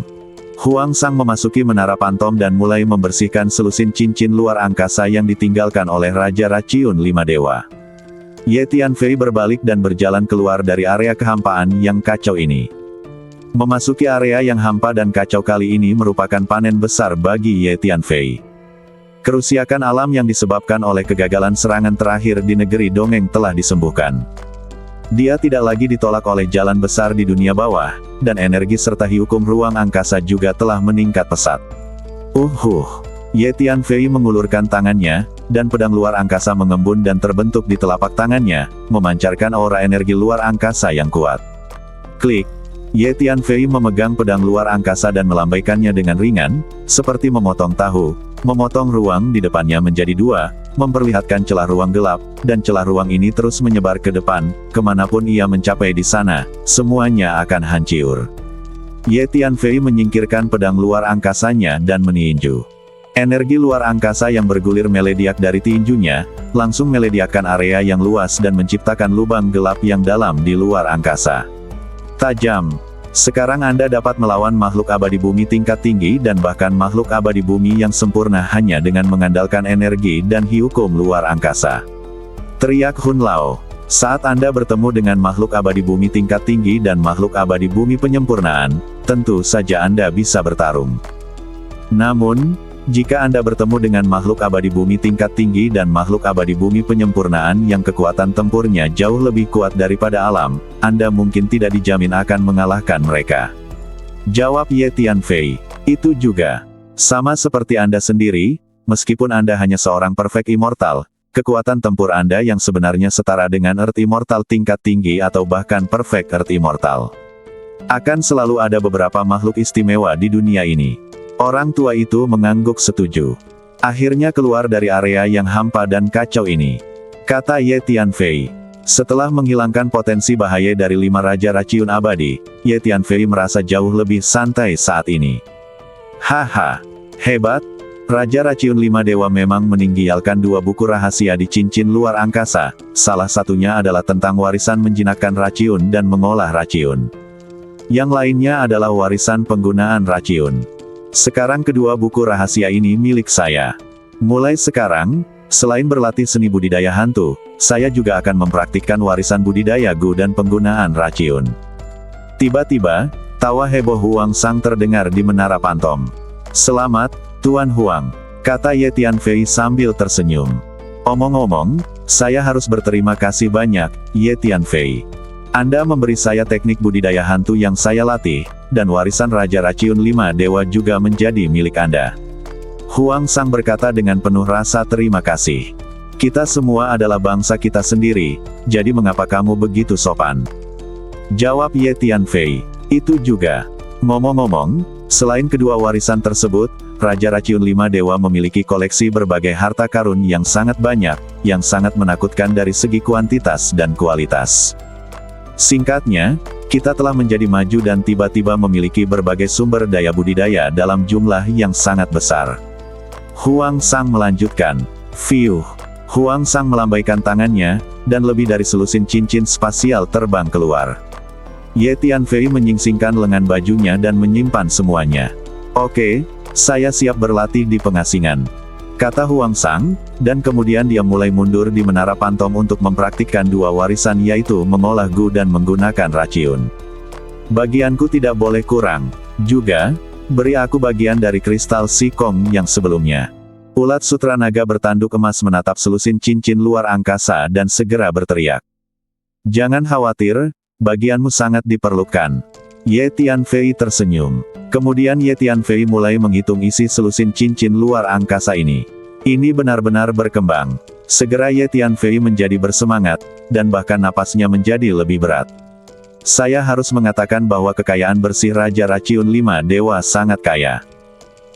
Huang Sang memasuki menara Pantom dan mulai membersihkan selusin cincin luar angkasa yang ditinggalkan oleh Raja Raciun Lima Dewa. Ye Tianfei berbalik dan berjalan keluar dari area kehampaan yang kacau ini. Memasuki area yang hampa dan kacau kali ini merupakan panen besar bagi Ye Tianfei. Kerusakan alam yang disebabkan oleh kegagalan serangan terakhir di negeri dongeng telah disembuhkan. Dia tidak lagi ditolak oleh jalan besar di dunia bawah, dan energi serta hukum ruang angkasa juga telah meningkat pesat. Ye Tianfei mengulurkan tangannya, dan pedang luar angkasa mengembun dan terbentuk di telapak tangannya, memancarkan aura energi luar angkasa yang kuat. Klik! Ye Tianfei memegang pedang luar angkasa dan melambaikannya dengan ringan, seperti memotong tahu, memotong ruang di depannya menjadi dua, memperlihatkan celah ruang gelap, dan celah ruang ini terus menyebar ke depan, kemanapun ia mencapai di sana, semuanya akan hancur. Ye Tianfei menyingkirkan pedang luar angkasanya dan meninju. Energi luar angkasa yang bergulir melediak dari tinjunya, langsung melediakkan area yang luas dan menciptakan lubang gelap yang dalam di luar angkasa. Tajam. Sekarang Anda dapat melawan makhluk abadi bumi tingkat tinggi dan bahkan makhluk abadi bumi yang sempurna hanya dengan mengandalkan energi dan hukum luar angkasa. Teriak Hun Lao. Saat Anda bertemu dengan makhluk abadi bumi tingkat tinggi dan makhluk abadi bumi penyempurnaan, tentu saja Anda bisa bertarung. Namun, jika Anda bertemu dengan makhluk abadi bumi tingkat tinggi dan makhluk abadi bumi penyempurnaan yang kekuatan tempurnya jauh lebih kuat daripada alam, Anda mungkin tidak dijamin akan mengalahkan mereka. Jawab Ye Tianfei. Itu juga. Sama seperti Anda sendiri, meskipun Anda hanya seorang perfect immortal, kekuatan tempur Anda yang sebenarnya setara dengan Earth Immortal tingkat tinggi atau bahkan perfect Earth Immortal. Akan selalu ada beberapa makhluk istimewa di dunia ini. Orang tua itu mengangguk setuju. Akhirnya keluar dari area yang hampa dan kacau ini. Kata Ye Tianfei. Setelah menghilangkan potensi bahaya dari 5 Raja Raciun Abadi, Ye Tianfei merasa jauh lebih santai saat ini. Haha, hebat. Raja Raciun 5 Dewa memang meninggalkan 2 buku rahasia di cincin luar angkasa, salah satunya adalah tentang warisan menjinakkan raciun dan mengolah raciun. Yang lainnya adalah warisan penggunaan raciun. Sekarang kedua buku rahasia ini milik saya. Mulai sekarang, selain berlatih seni budidaya hantu, saya juga akan mempraktikkan warisan budidaya Gu dan penggunaan raciun. Tiba-tiba, tawa heboh Huang Sang terdengar di menara Pantom. Selamat, Tuan Huang, kata Ye Tianfei sambil tersenyum. Omong-omong, saya harus berterima kasih banyak, Ye Tianfei. Anda memberi saya teknik budidaya hantu yang saya latih, dan warisan Raja Raciun 5 Dewa juga menjadi milik Anda. Huang Sang berkata dengan penuh rasa terima kasih. Kita semua adalah bangsa kita sendiri, jadi mengapa kamu begitu sopan? Jawab Ye Tianfei. Itu juga. Ngomong-ngomong, selain kedua warisan tersebut, Raja Raciun 5 Dewa memiliki koleksi berbagai harta karun yang sangat banyak, yang sangat menakutkan dari segi kuantitas dan kualitas. Singkatnya, kita telah menjadi maju dan tiba-tiba memiliki berbagai sumber daya budidaya dalam jumlah yang sangat besar. Huang Sang melanjutkan. Fiuh. Huang Sang melambaikan tangannya, dan lebih dari selusin cincin spasial terbang keluar. Ye Tianfei menyingsingkan lengan bajunya dan menyimpan semuanya. Oke, saya siap berlatih di pengasingan, kata Huang Sang, dan kemudian dia mulai mundur di menara Pantom untuk mempraktikkan 2 warisan yaitu mengolah Gu dan menggunakan raciun. Bagianku tidak boleh kurang. Juga, beri aku bagian dari kristal Sikong yang sebelumnya. Ulat sutra naga bertanduk emas menatap selusin cincin luar angkasa dan segera berteriak. Jangan khawatir, bagianmu sangat diperlukan. Ye Tianfei tersenyum. Kemudian Ye Tianfei mulai menghitung isi selusin cincin luar angkasa ini. Ini benar-benar berkembang. Segera Ye Tianfei menjadi bersemangat, dan bahkan napasnya menjadi lebih berat. Saya harus mengatakan bahwa kekayaan bersih Raja Raciun 5 Dewa sangat kaya.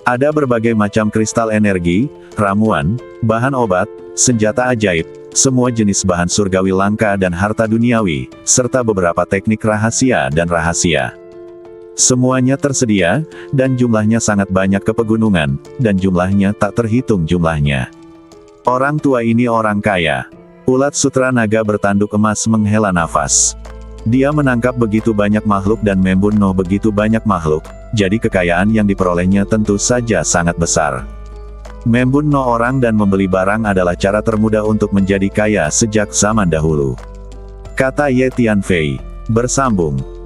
Ada berbagai macam kristal energi, ramuan, bahan obat, senjata ajaib, semua jenis bahan surgawi langka dan harta duniawi, serta beberapa teknik rahasia dan rahasia. Semuanya tersedia, dan jumlahnya sangat banyak ke pegunungan, dan jumlahnya tak terhitung jumlahnya. Orang tua ini orang kaya. Ulat sutra naga bertanduk emas menghela nafas. Dia menangkap begitu banyak makhluk dan membunuh begitu banyak makhluk, jadi kekayaan yang diperolehnya tentu saja sangat besar. Membunuh orang dan membeli barang adalah cara termudah untuk menjadi kaya sejak zaman dahulu. Kata Ye Tianfei. Bersambung.